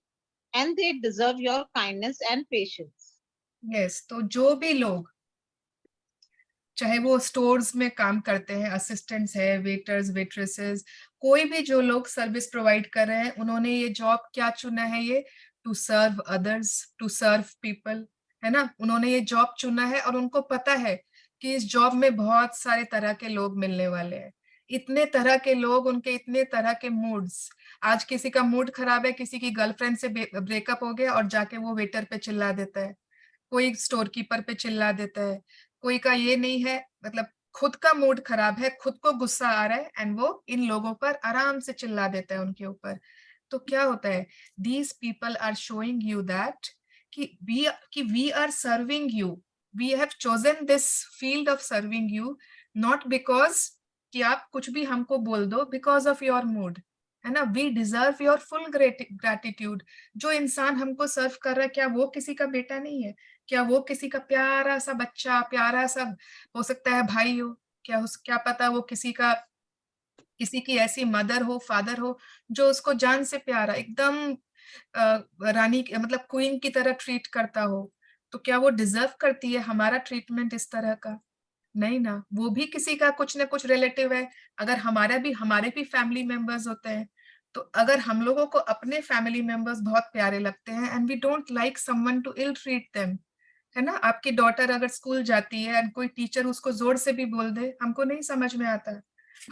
and they deserve your kindness and patience. Yes, तो जो भी लोग, चाहे वो स्टोर्स में काम करते हैं, असिस्टेंट्स है, वेटर्स, वेट्रेसेस, कोई भी जो लोग सर्विस प्रोवाइड कर रहे हैं, उन्होंने ये जॉब क्या चुना है? ये to serve others, to serve people, है ना। उन्होंने ये जॉब चुना है और उनको पता है कि इस जॉब में बहुत सारे तरह के लोग मिलने वाले हैं। इतने तरह के लोग, उनके इतने तरह के मूड्स। आज किसी का मूड खराब है, किसी की गर्लफ्रेंड से ब्रेकअप हो गया और जाके वो वेटर पे चिल्ला देता है, कोई स्टोर कीपर पे चिल्ला देता है, कोई का ये नहीं है, मतलब खुद का मूड खराब है, खुद को गुस्सा आ रहा है, एंड वो इन लोगों पर आराम से चिल्ला देता है उनके ऊपर। तो क्या होता है? These people are showing you that कि we are serving you, we have chosen this field of serving you, not because कि आप कुछ भी हमको बोल दो, बिकॉज ऑफ योर मूड, है ना। We deserve your full gratitude. जो इंसान हमको सर्व कर रहा है, क्या वो किसी का बेटा नहीं है? क्या वो किसी का प्यारा सा बच्चा, प्यारा सा, हो सकता है भाई हो, क्या पता वो किसी की ऐसी मदर हो, फादर हो, जो उसको जान से प्यारा, एकदम रानी, मतलब क्वीन की तरह ट्रीट करता हो। तो क्या वो डिजर्व करती है हमारा ट्रीटमेंट इस तरह का? नहीं ना, वो भी किसी का कुछ ना कुछ रिलेटिव है। अगर हमारे भी फैमिली मेंबर्स होते हैं, तो अगर हम लोगों को अपने फैमिली मेंबर्स बहुत प्यारे लगते हैं, and we don't like someone to ill treat them, है ना। आपकी डॉटर अगर स्कूल जाती है एंड कोई टीचर उसको जोर से भी बोल दे, हमको नहीं समझ में आता,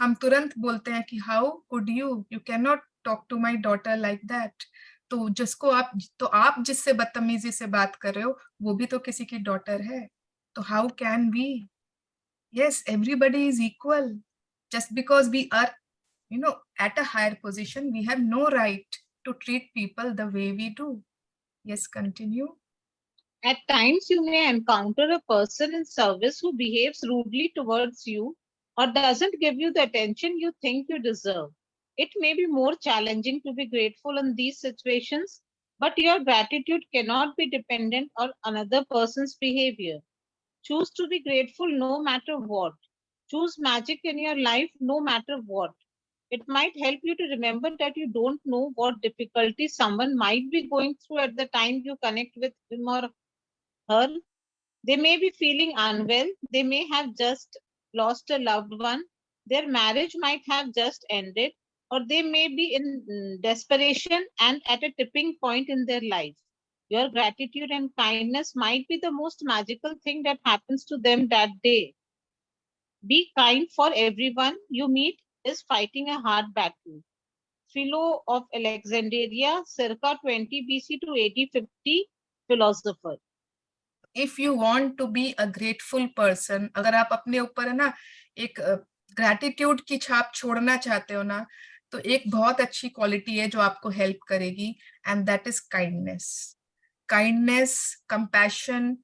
हम तुरंत बोलते हैं कि how could you can not talk to my daughter like that. तो आप जिससे बदतमीजी से बात कर रहे हो, वो भी तो किसी की डॉटर है। तो how can we? Yes, everybody is equal. Just because we are, at a higher position, we have no right to treat people the way we do. Yes, continue. At times, you may encounter a person in service who behaves rudely towards you or doesn't give you the attention you think you deserve. It may be more challenging to be grateful in these situations, but your gratitude cannot be dependent on another person's behavior. Choose to be grateful no matter what. Choose magic in your life no matter what. It might help you to remember that you don't know what difficulty someone might be going through at the time you connect with him or her. They may be feeling unwell. They may have just lost a loved one. Their marriage might have just ended, or they may be in desperation and at a tipping point in their life. Your gratitude and kindness might be the most magical thing that happens to them that day. Be kind, for everyone you meet is fighting a hard battle. Philo of Alexandria, circa 20 BC to 80 50, philosopher. If you want to be a grateful person, अगर आप अपने ऊपर है ना एक ग्रैटिट्यूड की छाप छोड़ना चाहते हो ना, तो एक बहुत अच्छी क्वालिटी है जो आपको हेल्प करेगी, and that is kindness. Kindness, compassion,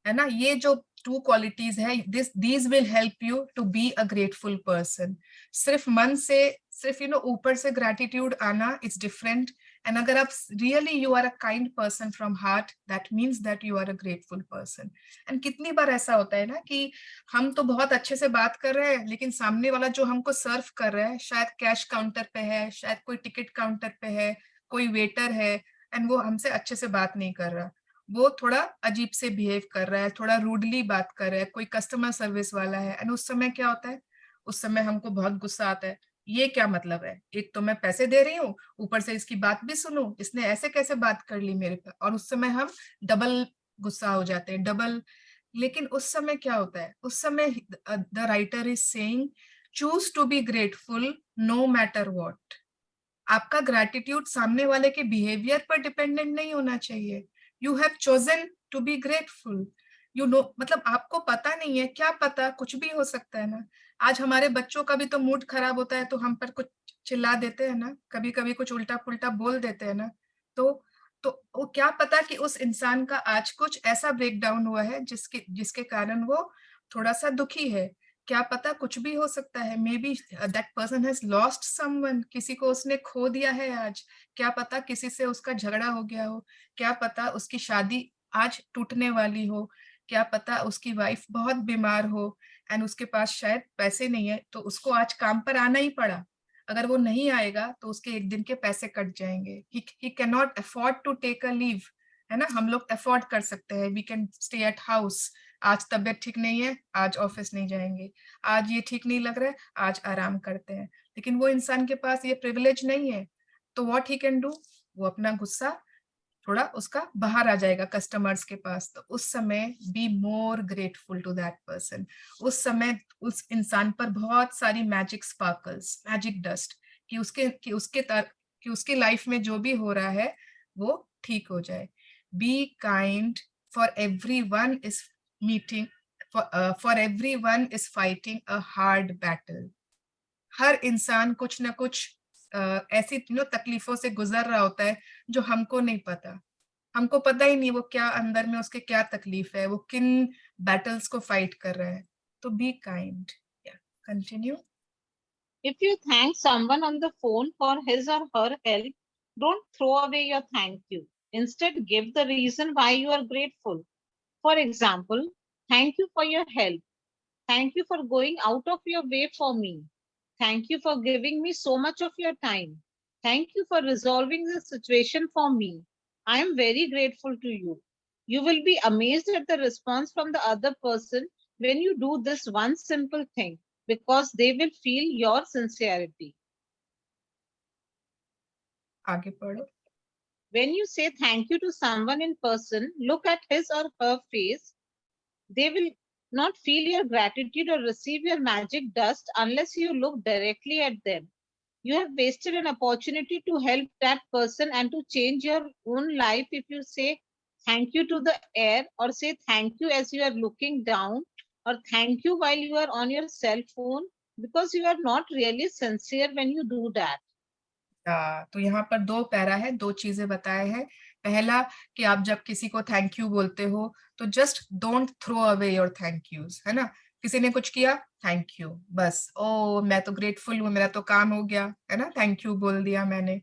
है ना, ये जो 2 क्वालिटीज है, these will help you to be a grateful person. सिर्फ मन से, सिर्फ ऊपर से ग्रैटिट्यूड आना, इट्स डिफरेंट। एंड अगर आप really you are a kind person from heart, that means that you are a grateful person. And कितनी बार ऐसा होता है ना कि हम तो बहुत अच्छे से बात कर रहे हैं, लेकिन सामने वाला जो हमको सर्व कर रहा है, शायद कैश काउंटर पे है, शायद कोई टिकट काउंटर पे है, कोई वेटर है, एंड वो हमसे अच्छे से बात नहीं कर रहा, वो थोड़ा अजीब से बिहेव कर रहा है, थोड़ा रूडली बात कर रहा है, कोई कस्टमर सर्विस वाला है, एंड उस समय क्या होता है, उस समय हमको बहुत गुस्सा आता है। ये क्या मतलब है, एक तो मैं पैसे दे रही हूँ, ऊपर से इसकी बात भी सुनो, इसने ऐसे कैसे बात कर ली मेरे पे, और उस समय हम डबल गुस्सा हो जाते हैं, डबल। लेकिन उस समय क्या होता है, उस समय the writer is saying choose to be grateful no matter what. आपका ग्रैटिट्यूड सामने वाले के बिहेवियर पर डिपेंडेंट नहीं होना चाहिए। You have chosen to be grateful. You know, मतलब आपको पता नहीं है, क्या पता, कुछ भी हो सकता है ना। आज हमारे बच्चों का भी तो मूड खराब होता है, तो हम पर कुछ चिल्ला देते हैं ना, कभी कभी कुछ उल्टा पुल्टा बोल देते हैं ना, तो वो क्या पता कि उस इंसान का आज कुछ ऐसा ब्रेकडाउन हुआ है जिसके जिसके कारण वो थोड़ा सा दुखी है। क्या पता, कुछ भी हो सकता है, may be that person has lost someone, किसी को उसने खो दिया है आज। क्या पता किसी से उसका झगड़ा हो गया हो, क्या पता उसकी शादी आज टूटने वाली हो, क्या पता उसकी वाइफ बहुत बीमार हो, एंड उसके पास शायद पैसे नहीं है, तो उसको आज काम पर आना ही पड़ा। अगर वो नहीं आएगा तो उसके एक दिन के पैसे कट जाएंगे। He can not afford to take a leave, है ना, हम लोग अफोर्ड कर सकते हैं, we can stay at house. आज तबीयत ठीक नहीं है, आज ऑफिस नहीं जाएंगे, आज ये ठीक नहीं लग रहा है, आज आराम करते हैं। लेकिन वो इंसान के पास ये प्रिविलेज नहीं है, तो व्हाट ही कैन डू, वो अपना गुस्सा थोड़ा उसका बाहर आ जाएगा कस्टमर्स के पास। तो उस समय be more grateful to that person. उस समय उस इंसान पर बहुत सारी मैजिक स्पार्कल्स, मैजिक डस्ट, कि उसके लाइफ में जो भी हो रहा है वो ठीक हो जाए। Be kind, for everyone is meeting, for everyone is fighting a hard battle. हर इंसान कुछ ना कुछ ऐसी तकलीफों से गुजर रहा होता है जो हमको नहीं पता। हमको पता ही नहीं वो क्या अंदर में उसके क्या तकलीफ है, वो किन बैटल्स को फाइट कर रहा है। तो be kind. Continue. If you thank someone on the phone for his or her help, don't throw away your thank you. Instead, give the reason why you are grateful. For example, thank you for your help. Thank you for going out of your way for me. Thank you for giving me so much of your time. Thank you for resolving the situation for me. I am very grateful to you. You will be amazed at the response from the other person when you do this one simple thing, because they will feel your sincerity. आगे पढ़ो। When you say thank you to someone in person, look at his or her face. They will not feel your gratitude or receive your magic dust unless you look directly at them. You have wasted an opportunity to help that person and to change your own life if you say thank you to the air, or say thank you as you are looking down, or thank you while you are on your cell phone, because you are not really sincere when you do that. तो यहाँ पर 2 पैरा है, 2 चीजें बताए हैं। पहला कि आप जब किसी को थैंक यू बोलते हो तो just don't throw away your thank yous, है ना। किसी ने कुछ किया, थैंक यू, बस ओ मैं तो ग्रेटफुल हूँ, मेरा तो काम हो गया, है ना, थैंक यू बोल दिया मैंने।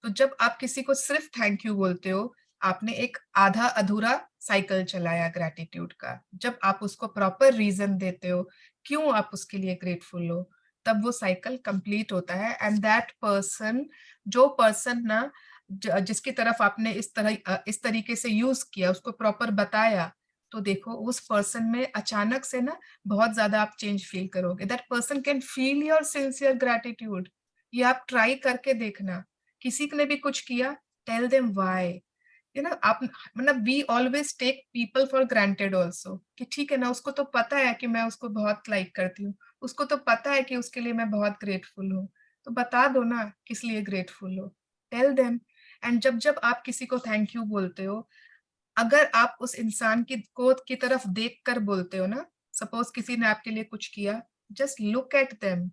तो जब आप किसी को सिर्फ थैंक यू बोलते हो, आपने एक आधा अधूरा साइकिल चलाया ग्रैटिट्यूड का। जब आप उसको प्रॉपर रीजन देते हो क्यों आप उसके लिए ग्रेटफुल हो, तब वो साइकिल कंप्लीट होता है। एंड दैट पर्सन, जो पर्सन ना जिसकी तरफ आपने इस तरीके से यूज किया, उसको प्रॉपर बताया, तो देखो उस पर्सन में अचानक से ना बहुत ज्यादा आप चेंज फील करोगे। That person can feel your sincere gratitude. ये आप ट्राई करके देखना। किसी ने भी कुछ किया, टेल देम व्हाई, आप मतलब we always take people for granted also, कि ठीक है ना, उसको तो पता है कि मैं उसको बहुत लाइक करती हूँ, उसको तो पता है कि उसके लिए मैं बहुत ग्रेटफुल हूँ, तो बता दो ना किस लिए ग्रेटफुल हो, टेल देम। एंड जब जब आप किसी को थैंक यू बोलते हो, अगर आप उस इंसान की तरफ देख कर बोलते हो ना, सपोज किसी ने आपके लिए कुछ किया, जस्ट लुक एट देम।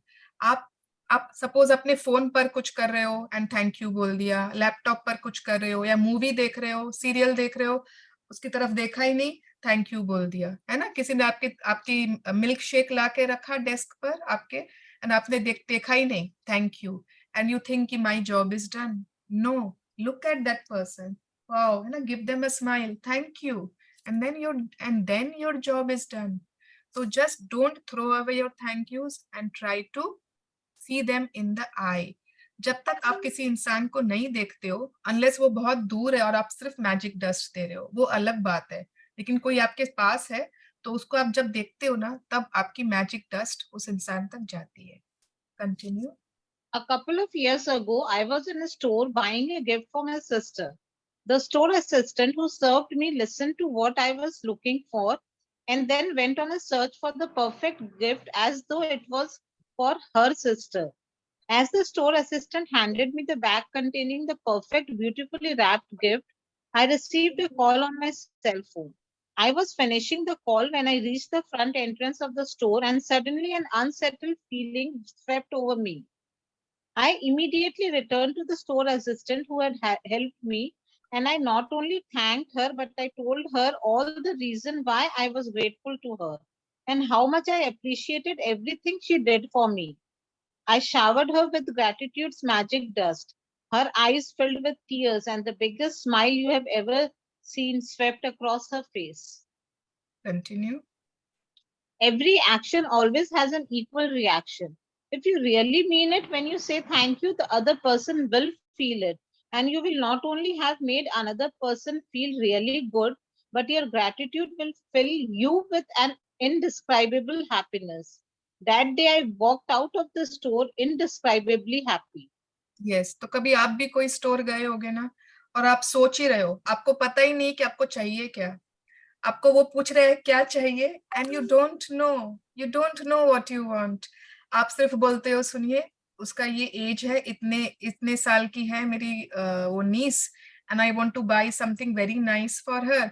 आप सपोज अपने फोन पर कुछ कर रहे हो एंड थैंक यू बोल दिया, लैपटॉप पर कुछ कर रहे हो या मूवी देख रहे हो, सीरियल देख रहे हो, उसकी तरफ देखा ही नहीं, थैंक यू बोल दिया, है ना। किसी ने आपकी मिल्क शेक ला के रखा डेस्क पर आपके, एंड आपने देखा ही नहीं, thank you, and you think कि my job is done. No, look at that person, wow, है ना, give them a smile, thank you, and then your job is done. So just don't throw away your thank yous and try to see them in the eye. जब तक आप किसी इंसान को नहीं देखते हो, अनलेस वो बहुत दूर है और आप सिर्फ मैजिक डस्ट दे रहे हो, वो अलग बात है। लेकिन कोई आपके पास है तो उसको आप जब देखते हो ना, तब आपकी मैजिक डस्ट उस इंसान तक जाती है। Continue. A couple of years ago, I was in a store buying a gift for my sister. The store assistant who served me listened to what I was looking for and then went on a search for the perfect gift as though it was for her sister. As the store assistant handed me the bag containing the perfect, beautifully wrapped gift, I received a call on my cell phone. I was finishing the call when I reached the front entrance of the store and suddenly an unsettled feeling swept over me. I immediately returned to the store assistant who had helped me, and I not only thanked her, but I told her all the reason why I was grateful to her and how much I appreciated everything she did for me. I showered her with gratitude's magic dust. Her eyes filled with tears, and the biggest smile you have ever seen swept across her face. Continue. Every action always has an equal reaction. If you really mean it, when you say thank you, the other person will feel it. And you will not only have made another person feel really good, but your gratitude will fill you with an indescribable happiness. That day I walked out of the store indescribably happy. Yes, तो कभी आप भी कोई स्टोर गए होगे ना, और आप सोच ही रहे हो, आपको पता ही नहीं कि आपको चाहिए क्या, आपको वो पूछ रहे हैं क्या चाहिए, and you don't know what you want. आप सिर्फ बोलते हो सुनिए, उसका ये एज है, इतने साल की है मेरी वो niece, and I want to buy something very nice for her.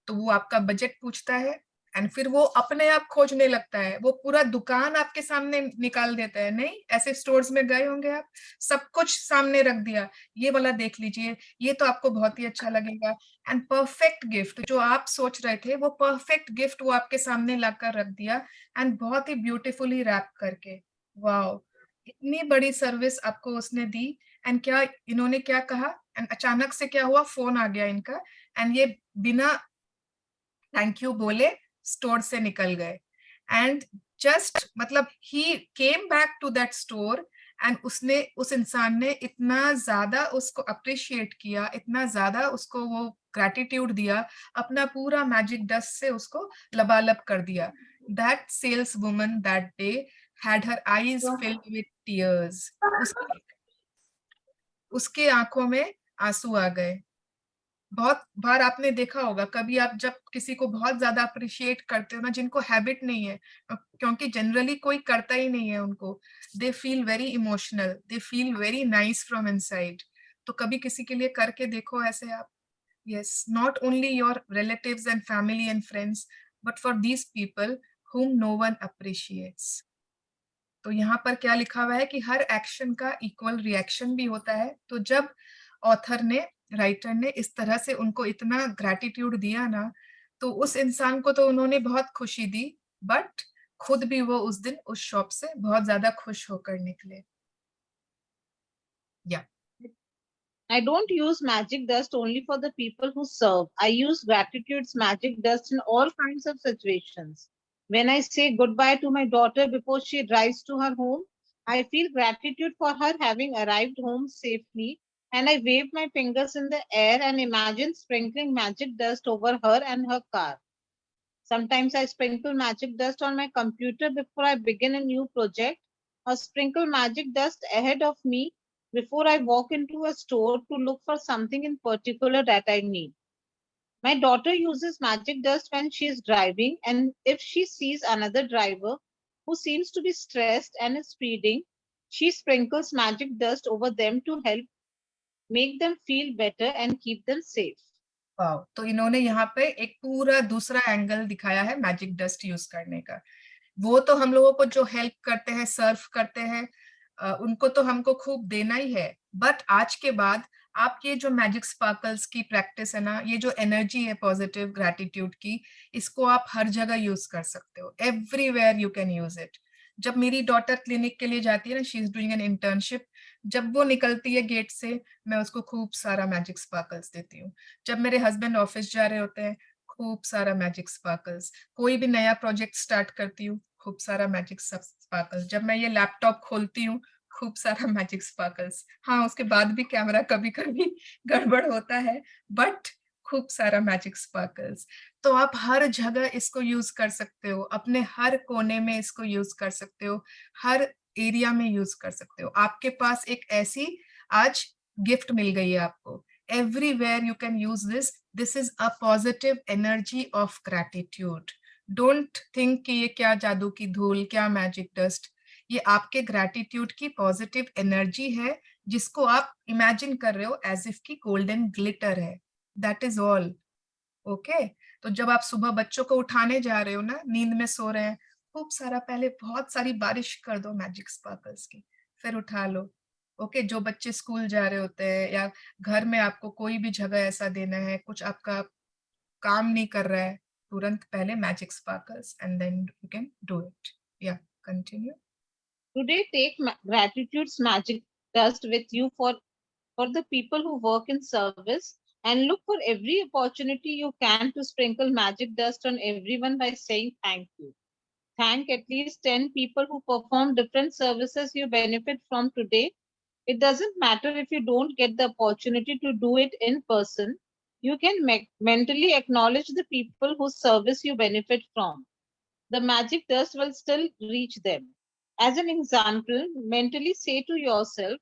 तो वो आपका बजट पूछता है, एंड फिर वो अपने आप खोजने लगता है, वो पूरा दुकान आपके सामने निकाल देता है। नहीं, ऐसे स्टोर्स में गए होंगे आप, सब कुछ सामने रख दिया, ये वाला देख लीजिए, ये तो आपको बहुत ही अच्छा लगेगा, एंड परफेक्ट गिफ्ट जो आप सोच रहे थे, वो परफेक्ट गिफ्ट वो आपके सामने लाकर रख दिया, एंड बहुत ही ब्यूटीफुली रैप करके। वाओ, इतनी बड़ी सर्विस आपको उसने दी। एंड क्या इन्होंने क्या कहा, एंड अचानक से क्या हुआ, फोन आ गया इनका, एंड ये बिना थैंक यू बोले स्टोर से निकल गए। एंड जस्ट मतलब he came back to that store, and उसने उस इंसान ने इतना ज्यादा उसको अप्रिशिएट किया, इतना ज्यादा उसको वो ग्रैटिट्यूड दिया, अपना पूरा मैजिक डस्ट से उसको लबालब कर दिया। That saleswoman that day had her eyes filled with tears. उसके आंखों में आंसू आ गए। बहुत बार आपने देखा होगा, कभी आप जब किसी को बहुत ज्यादा अप्रिशिएट करते हो ना, जिनको हैबिट नहीं है, क्योंकि जनरली कोई करता ही नहीं है उनको, they feel very emotional, they feel very nice from inside. तो कभी किसी के लिए करके देखो ऐसे आप। Yes, not only your relatives and family and friends, but for these people whom no one appreciates. तो यहाँ पर क्या लिखा हुआ है कि हर एक्शन का इक्वल रिएक्शन भी होता है। तो जब ऑथर ने, राइटर ने इस तरह से उनको इतना ग्रैटिट्यूड दिया ना, तो उस इंसान को तो उन्होंने बहुत खुशी दी, बट खुद भी वो उस दिन उस शॉप से बहुत ज्यादा खुश होकर निकले। या I don't use magic dust only for the people who serve. I use gratitude's magic dust in all kinds of situations. When I say goodbye to my daughter before she drives to her home, I feel gratitude for her having arrived home safely, and I wave my fingers in the air and imagine sprinkling magic dust over her and her car. Sometimes I sprinkle magic dust on my computer before I begin a new project, or sprinkle magic dust ahead of me before I walk into a store to look for something in particular that I need. My daughter uses magic dust when she is driving, and if she sees another driver who seems to be stressed and is speeding, she sprinkles magic dust over them to help make them feel better and keep them safe. Wow, तो इन्होंने यहाँ पे एक पूरा दूसरा एंगल दिखाया है मैजिक डस्ट यूज करने का। वो तो हम लोगों को जो हेल्प करते हैं, सर्व करते हैं, उनको तो हमको खूब देना ही है, बट आज के बाद आप ये जो मैजिक स्पार्कल्स की प्रैक्टिस है ना, ये जो एनर्जी है पॉजिटिव ग्रैटिट्यूड की, इसको आप हर जगह यूज कर सकते हो, everywhere you can use it. जब मेरी डॉटर क्लिनिक के लिए जाती है ना, she is doing an internship, जब वो निकलती है गेट से, मैं उसको खूब सारा मैजिक स्पार्कल्स देती हूँ। जब मेरे हस्बैंड ऑफिस जा रहे होते हैं, खूब सारा मैजिक स्पार्कल्स। कोई भी नया प्रोजेक्ट स्टार्ट करती हूँ, खूब सारा मैजिक स्पार्कल्स। जब मैं ये लैपटॉप खोलती हूँ, खूब सारा मैजिक स्पार्कल्स। हाँ, उसके बाद भी कैमरा कभी कभी गड़बड़ होता है, बट खूब सारा मैजिक स्पार्कल्स। तो आप हर जगह इसको यूज कर सकते हो, अपने हर कोने में इसको यूज कर सकते हो, हर एरिया में यूज कर सकते हो। आपके पास एक ऐसी आज गिफ्ट मिल गई है आपको, everywhere you can use this. This is a positive energy of gratitude. Don't think कि ये क्या जादू की धूल, क्या मैजिक डस्ट। ये आपके ग्रैटिट्यूड की पॉजिटिव एनर्जी है, जिसको आप इमेजिन कर रहे हो एज इफ की गोल्डन ग्लिटर है। That is all. ओके, तो जब आप सुबह बच्चों को उठाने जा रहे हो ना, नींद में सो रहे हैं, खूब सारा पहले बहुत सारी बारिश कर दो मैजिक स्पार्कल्स की, फिर उठा लो। ओके, जो बच्चे स्कूल जा रहे होते हैं, या घर में आपको कोई भी जगह ऐसा देना है, कुछ आपका काम नहीं कर रहा है, तुरंत पहले magic sparkles and then you can do it. या continue. Today, take gratitude's magic dust with you for the people who work in service, and look for every opportunity you can to sprinkle magic dust on everyone by saying thank you. Thank at least 10 people who perform different services you benefit from today. It doesn't matter if you don't get the opportunity to do it in person. You can mentally acknowledge the people whose service you benefit from. The magic dust will still reach them. As an example, mentally say to yourself,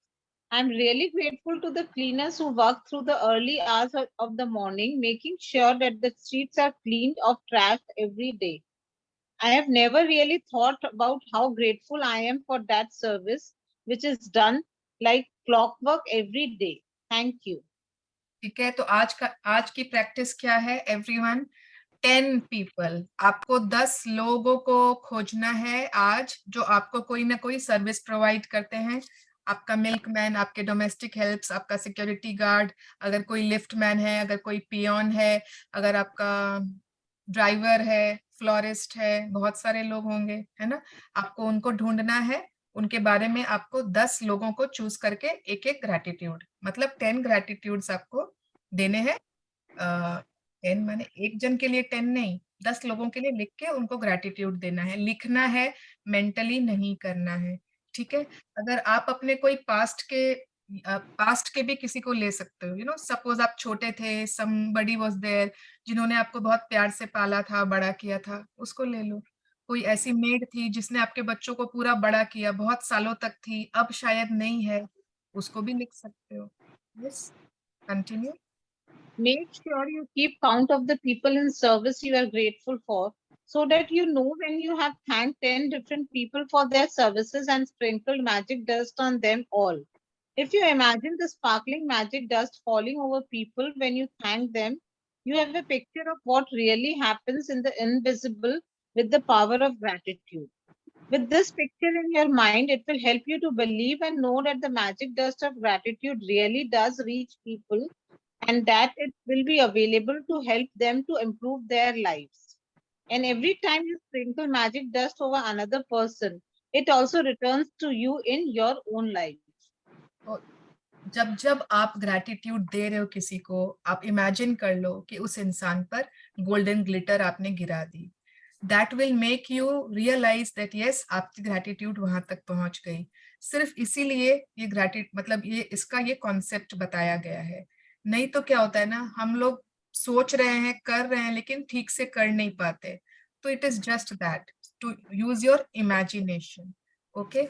I'm really grateful to the cleaners who work through the early hours of the morning, making sure that the streets are cleaned of trash every day. I have never really thought about how grateful I am for that service, which is done like clockwork every day. Thank you. ठीक है, तो आज की प्रैक्टिस क्या है एवरीवन? 10 पीपल, आपको 10 लोगों को खोजना है आज, जो आपको कोई ना कोई सर्विस प्रोवाइड करते हैं। आपका मिल्कमैन, आपके डोमेस्टिक हेल्प्स, आपका सिक्योरिटी गार्ड, अगर कोई लिफ्ट मैन है, अगर कोई पियोन है, अगर आपका ड्राइवर है, फ्लोरिस्ट है, बहुत सारे लोग होंगे, है ना। आपको उनको ढूंढना है, उनके बारे में आपको 10 लोगों को चूज करके एक एक ग्रैटिट्यूड, मतलब 10 ग्रैटिट्यूड्स आपको देने हैं। 10 माने एक जन के लिए 10 नहीं, 10 लोगों के लिए लिख के उनको ग्रैटिट्यूड देना है। लिखना है, मेंटली नहीं करना है, ठीक है। अगर आप अपने कोई पास्ट के भी किसी को ले सकते हो, यू नो, सपोज आप छोटे थे, समबडी वाज देयर जिन्होंने आपको बहुत प्यार से पाला था, बड़ा किया था, उसको ले लो। कोई ऐसी मेड थी जिसने आपके बच्चों को पूरा बड़ा किया, बहुत सालों तक थी, अब शायद नहीं है, उसको भी लिख सकते हो। Yes, continue. Make sure you keep count of the people in service you are grateful for, so that you know when you have thanked 10 different people for their services and sprinkled magic dust on them all. If you imagine the sparkling magic dust falling over people when you thank them, you have a picture of what really happens in the invisible with the power of gratitude. With this picture in your mind, it will help you to believe and know that the magic dust of gratitude really does reach people, and that it will be available to help them to improve their lives. And every time you sprinkle magic dust over another person, it also returns to you in your own life. जब जब आप ग्रैटिट्यूड दे रहे हो किसी को, आप इमेजिन कर लो कि उस इंसान पर गोल्डन ग्लिटर आपने गिरा दी। That will make you realise that yes, आपकी ग्रैटिट्यूड वहां तक पहुंच गई। सिर्फ इसीलिए ये मतलब ये इसका ये कॉन्सेप्ट बताया गया है। नहीं तो क्या होता है ना, हम लोग सोच रहे हैं, कर रहे हैं, लेकिन ठीक से कर नहीं पाते। तो it is just that, to use your imagination. Okay,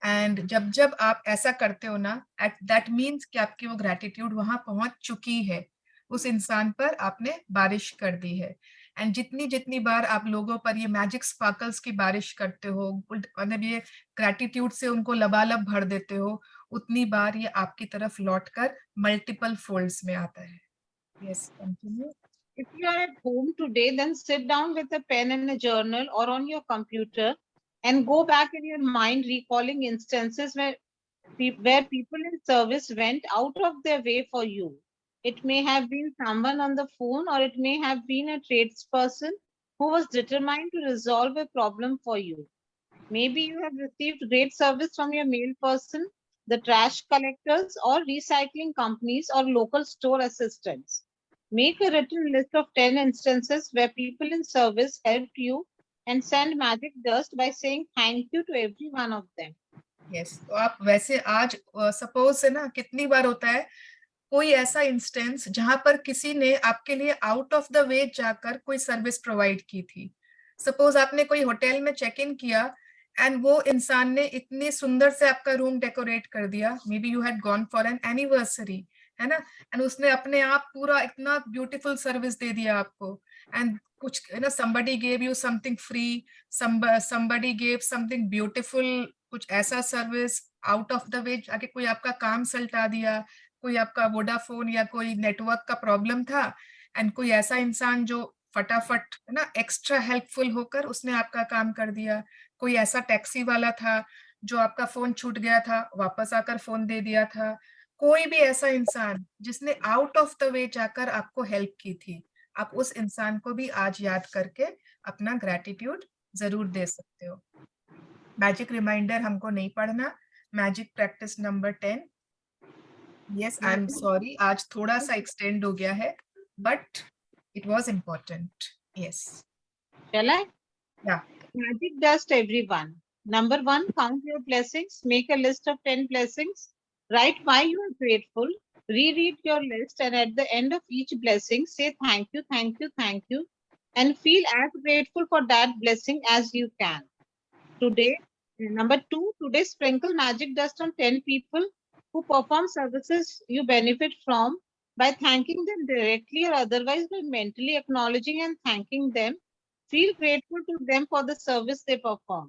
and जब जब आप ऐसा करते हो ना, दैट मीन्स कि आपकी वो ग्रैटिट्यूड वहां पहुंच चुकी है, उस इंसान पर आपने बारिश कर दी है। एंड जितनी जितनी बार आप लोगों पर ये मैजिक स्पार्कल्स की बारिश करते हो, मतलब ये ग्रैटिट्यूड से उनको लबालब भर देते हो, उतनी बार ये आपकी तरफ लौटकर मल्टीपल फोल्ड्स में आता है। Yes, continue. If you are at home today, then sit down with a pen and a journal or on your computer and go back in your mind recalling instances where people in service went out of their way for you. It may have been someone on the phone, or it may have been a tradesperson who was determined to resolve a problem for you. Maybe you have received great service from your mail person, the trash collectors, or recycling companies, or local store assistants. Make a written list of 10 instances where people in service helped you and send magic dust by saying thank you to every one of them. Yes, तो आप वैसे आज सपोज से ना कितनी बार होता है कोई ऐसा इंस्टेंस जहां पर किसी ने आपके लिए आउट ऑफ द वे जाकर कोई सर्विस प्रोवाइड की थी। सपोज आपने कोई होटल में चेक इन किया एंड वो इंसान ने इतनी सुंदर से आपका रूम डेकोरेट कर दिया, maybe you had gone for an anniversary, है ना, एंड उसने अपने आप पूरा इतना ब्यूटीफुल सर्विस दे दिया आपको, एंड कुछ है ना, somebody gave you something free, somebody gave something beautiful, कुछ ऐसा service out of the way जाके कोई आपका काम सल्टा दिया, कोई आपका वोडाफोन या कोई नेटवर्क का प्रॉब्लम था एंड कोई ऐसा इंसान जो फटाफट है ना एक्स्ट्रा हेल्पफुल होकर उसने आपका काम कर दिया, कोई ऐसा टैक्सी वाला था जो आपका फोन छूट गया था वापस आकर फोन दे दिया था, कोई भी ऐसा इंसान जिसने आउट ऑफ द वे जाकर आपको हेल्प की थी, आप उस इंसान को भी आज याद करके अपना ग्रैटिट्यूड जरूर दे सकते हो। मैजिक रिमाइंडर हमको नहीं पढ़ना, magic practice number 10। Yes, I am sorry आज थोड़ा सा एक्सटेंड हो गया है, but it was important. Yes, Shall I? Yeah. Magic dust, everyone. Number 1, count your blessings. Make a list of 10 blessings. Write why you are grateful. Reread your list, and at the end of each blessing, say thank you, thank you, thank you, and feel as grateful for that blessing as you can. Today, number 2, today sprinkle magic dust on 10 people who perform services you benefit from by thanking them directly or otherwise by mentally acknowledging and thanking them. Feel grateful to them for the service they perform.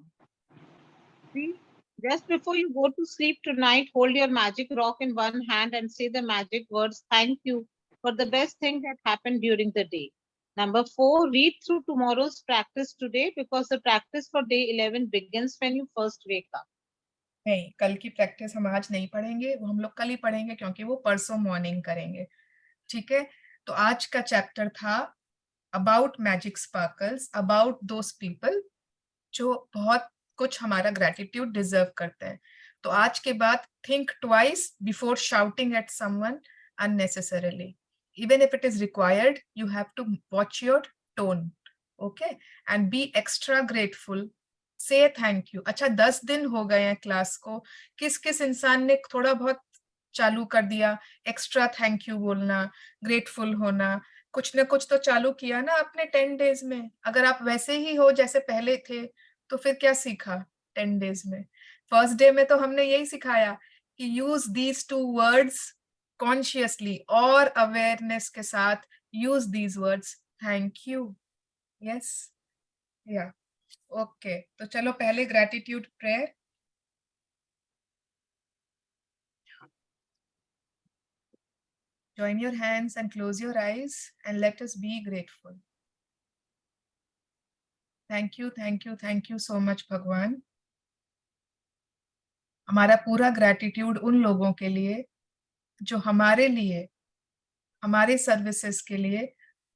3, just before you go to sleep tonight, hold your magic rock in one hand and say the magic words, thank you, for the best thing that happened during the day. Number 4, read through tomorrow's practice today because the practice for day 11 begins when you first wake up. नहीं, कल की प्रैक्टिस हम आज नहीं पढ़ेंगे, वो हम लोग कल ही पढ़ेंगे क्योंकि वो परसों मॉर्निंग करेंगे। ठीक है, तो आज का चैप्टर था about magic sparkles, about those people जो बहुत कुछ हमारा ग्रेटिट्यूड डिजर्व करते हैं। तो आज के बाद think twice before shouting at someone unnecessarily. Even if it is required, you have to watch your tone, okay, and be extra grateful. Say thank you. अच्छा 10 दिन हो गए हैं क्लास को, किस किस इंसान ने थोड़ा बहुत चालू कर दिया एक्स्ट्रा थैंक यू बोलना, ग्रेटफुल होना, कुछ ना कुछ तो चालू किया ना आपने 10 डेज में। अगर आप वैसे ही हो जैसे पहले थे तो फिर क्या सीखा 10 डेज में? फर्स्ट डे में तो हमने यही सिखाया कि यूज दीज 2 वर्ड्स कॉन्शियसली और अवेयरनेस के साथ, use these words, thank you. Yes, या ओके, तो चलो पहले gratitude prayer. Join your hands and close your eyes and let us be grateful. Thank you, thank you, thank you so much भगवान। हमारा पूरा ग्रैटिट्यूड उन लोगों के लिए जो हमारे लिए, हमारे सर्विसेज के लिए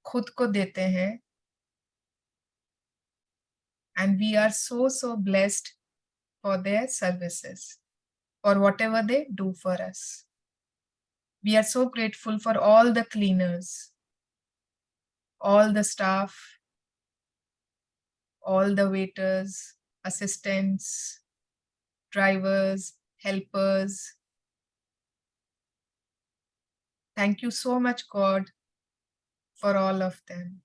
खुद को देते हैं, and we are so blessed for their services, for whatever they do for us. We are so grateful for all the cleaners, all the staff, all the waiters, assistants, drivers, helpers. Thank you so much, God, for all of them.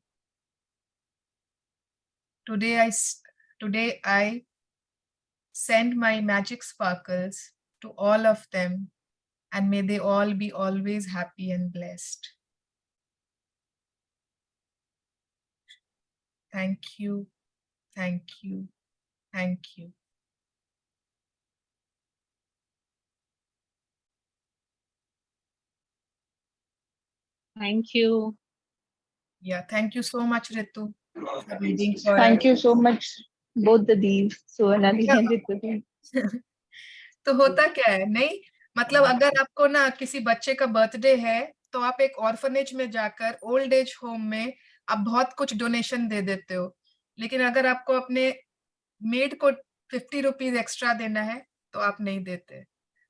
Today I send my magic sparkles to all of them, and may they all be always happy and blessed. Thank you, thank you, thank you. Thank you. Yeah, thank you so much, Ritu, for reading for Thank us. you so much, both the Deeps, Suvarna Di and Ritu Di. तो होता क्या है, नहीं मतलब अगर आपको ना किसी बच्चे का बर्थडे है तो आप एक ऑर्फनेज में जाकर ओल्ड एज होम में आप बहुत कुछ डोनेशन दे देते हो, लेकिन अगर आपको अपने मेड को 50 रुपीज एक्स्ट्रा देना है तो आप नहीं देते,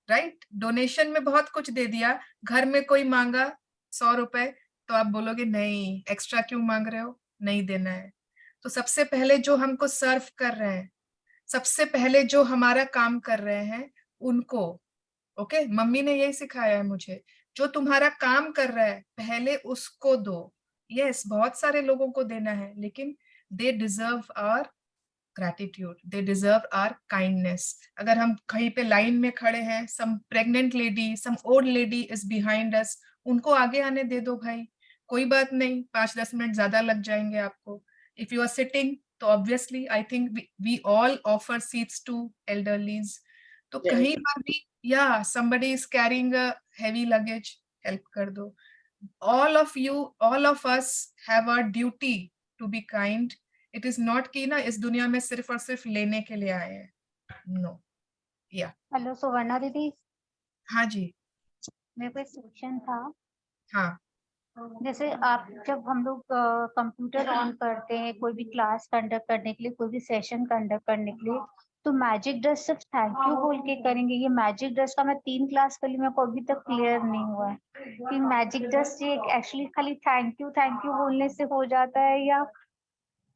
राइट? डोनेशन में बहुत कुछ दे दिया, घर में कोई मांगा 100 रुपए तो आप बोलोगे नहीं, एक्स्ट्रा क्यों मांग रहे हो, नहीं देना है। तो सबसे पहले जो हमको सर्व कर रहे हैं, सबसे पहले जो हमारा काम कर रहे हैं उनको, ओके, मम्मी ने यही सिखाया है मुझे, जो तुम्हारा काम कर रहा है पहले उसको दो। यस, बहुत सारे लोगों को देना है, लेकिन they deserve our gratitude, they deserve our kindness. अगर हम कहीं पे लाइन में खड़े हैं, some pregnant lady, some old lady is behind us, उनको आगे आने दे दो भाई, कोई बात नहीं, 5-10 मिनट ज्यादा लग जाएंगे आपको। इफ यू आर सिटिंग तो obviously I think we all offer seats to elderlies, तो कहीं पर भी या somebody is carrying a heavy luggage, help कर दो। all of us have a duty to be kind. it is not कि ना इस दुनिया में सिर्फ और सिर्फ लेने के लिए आए हैं, नो। या हेलो सुवर्णा दीदी। हाँ जी। मेरे को एक क्वेश्चन था। हाँ। जैसे आप जब हम लोग कंप्यूटर ऑन करते हैं कोई भी क्लास कंडक्ट करने के लिए, कोई भी सेशन कंडक्ट करने के लिए, तो मैजिक डस्ट सिर्फ थैंक यू बोल के करेंगे। ये मैजिक डस्ट का मैं 3 क्लास कर ली, मेरे को अभी तक क्लियर नहीं हुआ है कि मैजिक डस्ट ये एक्चुअली खाली थैंक यू बोलने से हो जाता है, या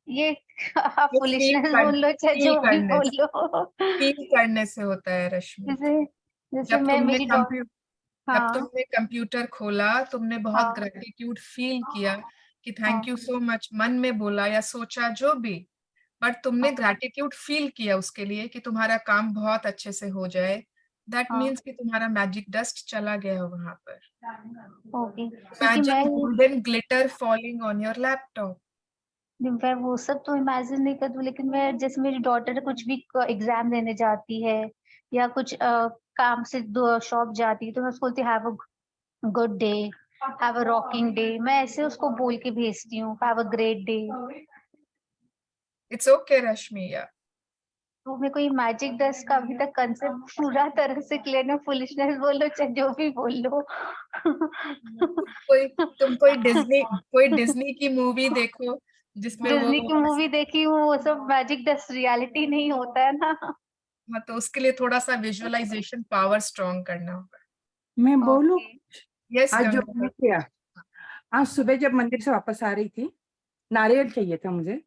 ये आप फुलिशनेस बोल लो चाहे जो भी बोल लो, फील करने से होता है रश्मि। जैसे मैं मेरी जब तुमने कंप्यूटर खोला, तुमने बहुत ग्रेटिट्यूड फील किया कि थैंक यू सो मच, मन में बोला या सोचा जो भी, बट तुमने ग्रेटिट्यूड फील किया उसके लिए कि तुम्हारा काम बहुत अच्छे से हो जाए, दैट मीन्स कि तुम्हारा मैजिक डस्ट चला गया वहां पर। Imagine golden glitter falling on your laptop. मैं वो सब तो इमेजिन नहीं कर दूं, लेकिन मैं जैसे मेरी डॉटर कुछ भी एग्जाम देने जाती है या कुछ काम से शॉप जाती है, तो मैं उसको बोलती have a good day, have a rocking day, मैं ऐसे उसको बोल के भेजती हूँ, have a great day. It's okay Rashmi. या तो मेरे को ये मैजिक डस्ट का अभी तक कंसेप्ट पूरा तरह से क्लियर नहीं, फुलिशनेस बोलो चाहे जो भी बोल लो। तुम कोई डिज्नी की मूवी देखो जिसमें डिज्नी की मूवी देखी हूँ, वो सब मैजिक डस्ट रियलिटी नहीं होता है ना। हाँ, तो उसके लिए थोड़ा सा विजुअलाइजेशन पावर स्ट्रॉन्ग करना होगा। मैं बोलूं? यस। आज जो मैंने किया, आज सुबह जब मंदिर से वापस आ रही थी, नारियल चाहिए था मुझे,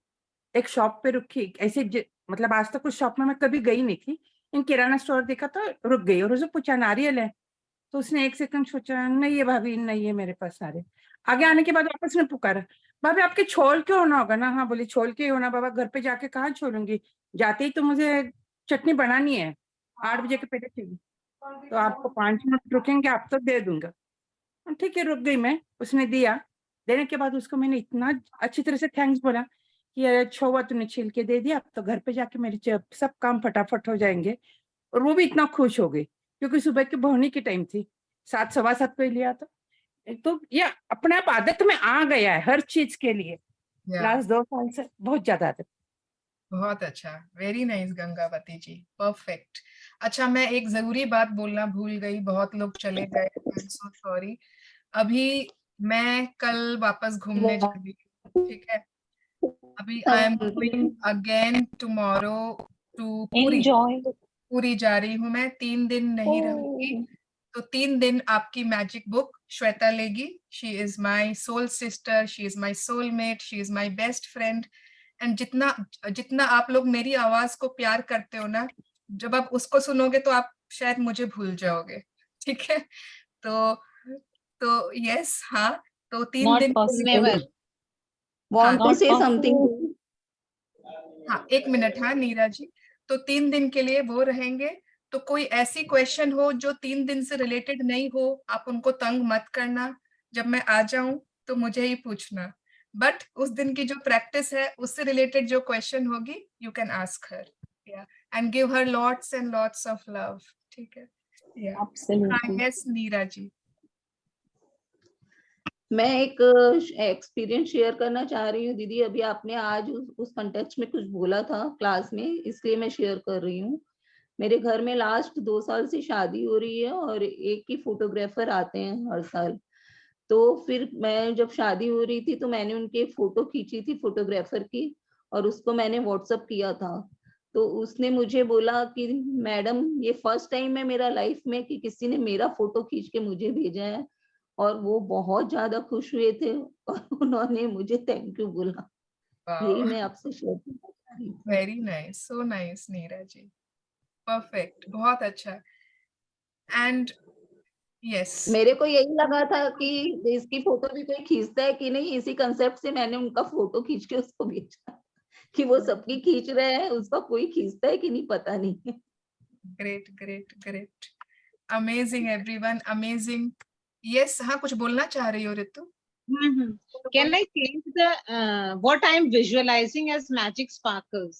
एक शॉप पे रुकी, ऐसे मतलब आज तक उस शॉप में मैं कभी गई नहीं थी, इन किराना स्टोर देखा तो रुक गई और उसे पूछा नारियल है, तो उसने एक सेकंड सोचा, नहीं है भाभी, नहीं है मेरे पास सारे। आगे आने के बाद वापस ने पुकारा, भाभी आपके छोल के होना होगा ना? हाँ। बोली छोल के होना बाबा, घर पे जाके कहाँ छोड़ूंगी, जाते ही तो मुझे चटनी बनानी है, 8 बजे के पहले चाहिए, तो आपको 5 मिनट रुकेंगे, आप तो दे दूंगा। ठीक है, रुक गई मैं, उसने दिया, देने के बाद उसको मैंने इतना अच्छी तरह से थैंक्स बोला कि अच्छा हुआ तुमने छील के दे दिया, अब तो घर पे जाके मेरे सब काम फटाफट हो जाएंगे। और वो भी इतना खुश हो गई क्योंकि सुबह की भवनी की टाइम थी, 7, 7:15 पे लिया था। तो ये अपने आप आदत में आ गया है हर चीज के लिए, लास्ट 2 साल से बहुत ज्यादा आदत। बहुत अच्छा, वेरी नाइस गंगावती जी, परफेक्ट। अच्छा, मैं एक जरूरी बात बोलना भूल गई, बहुत लोग चले गए, आई एम सो सॉरी। अभी मैं कल वापस घूमने जा रही हूँ, ठीक है? अभी I am going again tomorrow to Puri जा रही हूँ मैं, 3 दिन नहीं रहूंगी, तो 3 दिन आपकी मैजिक बुक श्वेता लेगी। She is my soul sister, she is my soulmate, she is my best friend. And जितना आप लोग मेरी आवाज को प्यार करते हो ना, जब आप उसको सुनोगे तो आप शायद मुझे भूल जाओगे, ठीक है? तो यस, हाँ, तो 3 दिन हाँ, 1 मिनट, हाँ नीरा जी, तो 3 दिन के लिए वो रहेंगे। तो कोई ऐसी क्वेश्चन हो जो 3 दिन से रिलेटेड नहीं हो, आप उनको तंग मत करना, जब मैं आ जाऊं तो मुझे ही पूछना, बट उस दिन की जो प्रैक्टिस है उससे रिलेटेड जो क्वेश्चन होगी, you can ask her, and give her lots and lots of love, ठीक है? यस नीरा जी। मैं एक एक्सपीरियंस शेयर करना चाह रही हूँ दीदी। अभी आपने आज उस कंटेक्स्ट में कुछ बोला था क्लास में, इसलिए मैं शेयर कर रही हूँ। मेरे घर में लास्ट 2 साल से शादी हो रही है और एक ही फोटोग्राफर आते हैं हर साल। तो फिर मैं जब शादी हो रही थी तो मैंने उनके फोटो खींची थी फोटोग्राफर की, और उसको मैंने व्हाट्सअप किया था। तो उसने मुझे बोला कि मैडम ये फर्स्ट टाइम है मेरा लाइफ में कि किसी ने मेरा फोटो खींच के मुझे भेजा है, और वो बहुत ज्यादा खुश हुए थे और उन्होंने मुझे थैंक यू बोला। यही मैं आपसे शेयर करना चाह रही थी। वेरी नाइस, सो नाइस नीरा जी, परफेक्ट, बहुत अच्छा। एंड यस, मेरे को यही लगा था कि इसकी फोटो भी कोई खींचता है कि नहीं, इसी कंसेप्ट से मैंने उनका फोटो खींच के उसको भेजा कि वो सबकी खींच रहे हैं, उसका कोई खींचता है कि नहीं पता नहीं। Great great great, amazing everyone, amazing. Yes, हाँ कुछ बोलना चाह रही हो Ritu? Can I change the what I am visualizing as magic sparkles?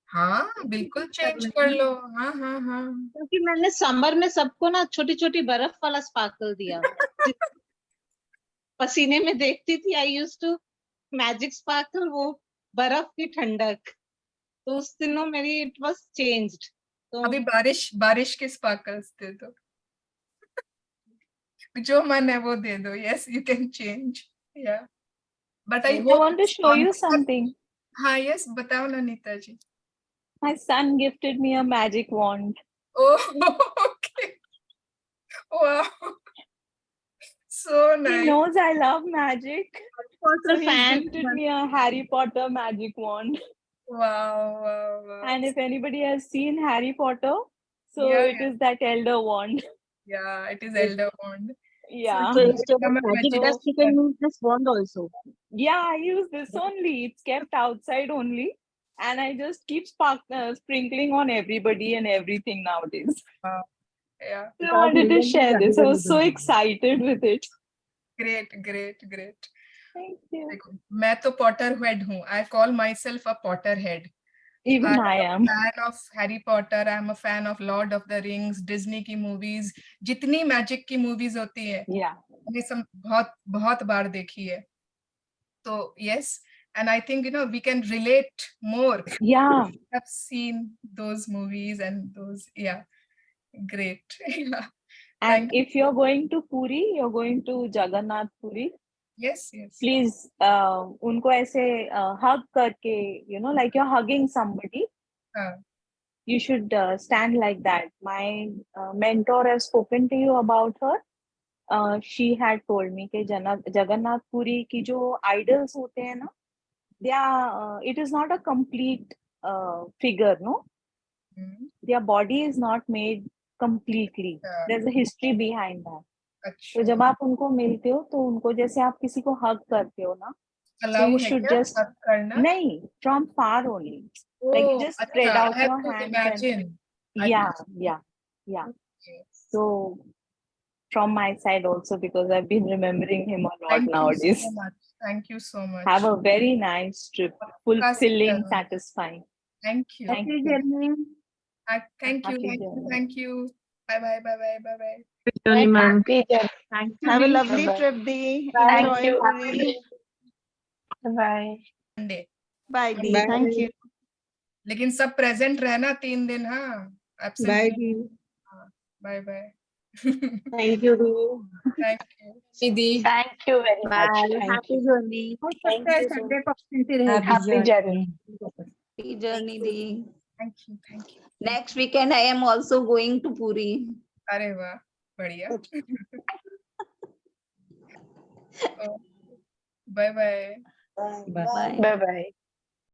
हाँ बिल्कुल चेंज कर लो। हाँ हाँ हाँ, क्योंकि मैंने समर में सबको ना छोटी छोटी बर्फ वाला स्पार्कल दिया। पसीने में देखती थी, आई यूज टू मैजिक स्पार्कल, वो बर्फ की ठंडक। तो उस दिनों मेरी इट वाज चेंज्ड। तो अभी बारिश के स्पार्कल्स दे दो, जो मन है वो दे दो। यस, यू कैन चेंज, या but I I want to show you something. हाँ यस, बताओ ना नीता जी। My son gifted me a magic wand. Oh, okay. Wow. So He nice. knows I love magic. So he fan. gifted me a Harry Potter magic wand. Wow, wow, wow. And if anybody has seen Harry Potter, so Yeah, it is that elder wand. Yeah, it is elder wand. Yeah. So So you instead of become a magic magician. dust, you can use this wand also. Yeah, I use this only. It's kept outside only. And I just keep sprinkling on everybody and everything nowadays. Wow. Yeah. So I wanted to share this. I was so excited with it. Great, great, great. Thank you. देखो, मैं तो पॉटर हेड हूँ. I call myself a Potter head. Even I am. Fan of Harry Potter. I'm a fan of Lord of the Rings, Disney की movies. जितनी magic की movies होती है, Yeah. ये सब बहुत बहुत बार देखी है. So yes, and I think we can relate more. Yeah. I've seen those movies and those, yeah, great. Yeah. And if you're going to Puri, you're going to Jagannath Puri. Yes, yes. Please, उनको ऐसे hug करके, like you're hugging somebody. You should stand like that. My mentor has spoken to you about her. She had told me कि Jagannath Puri की जो idols होते हैं ना, they are, it is not a complete figure, no? Their body is not made completely. There's a history behind that. तो जब आप उनको मिलते हो तो उनको जैसे आप किसी को hug करते हो ना, so you should just नहीं, from far only. Like just spread out your hands. Yeah. So from my side also, because I've been remembering him a lot nowadays. Thank you so much. Have a very nice trip, fulfilling, satisfying. Thank you. Thank you. Thank you. Bye bye. Journey, ma'am. Thank you. Have a lovely trip, Dee. Thank you. Enjoy. Bye. Bye, Dee. Thank you. लेकिन सब प्रेजेंट रहना 3 दिन, हाँ. Bye, Dee. Bye bye. Thank you, Dee. Thank you. Didi. Thank you very much. Happy journey. Thank you so much. Happy journey. Happy journey, Dee. Thank you. Next weekend I am also going to Puri. अरे वाह, बढ़िया. Bye bye. Bye. Bye bye.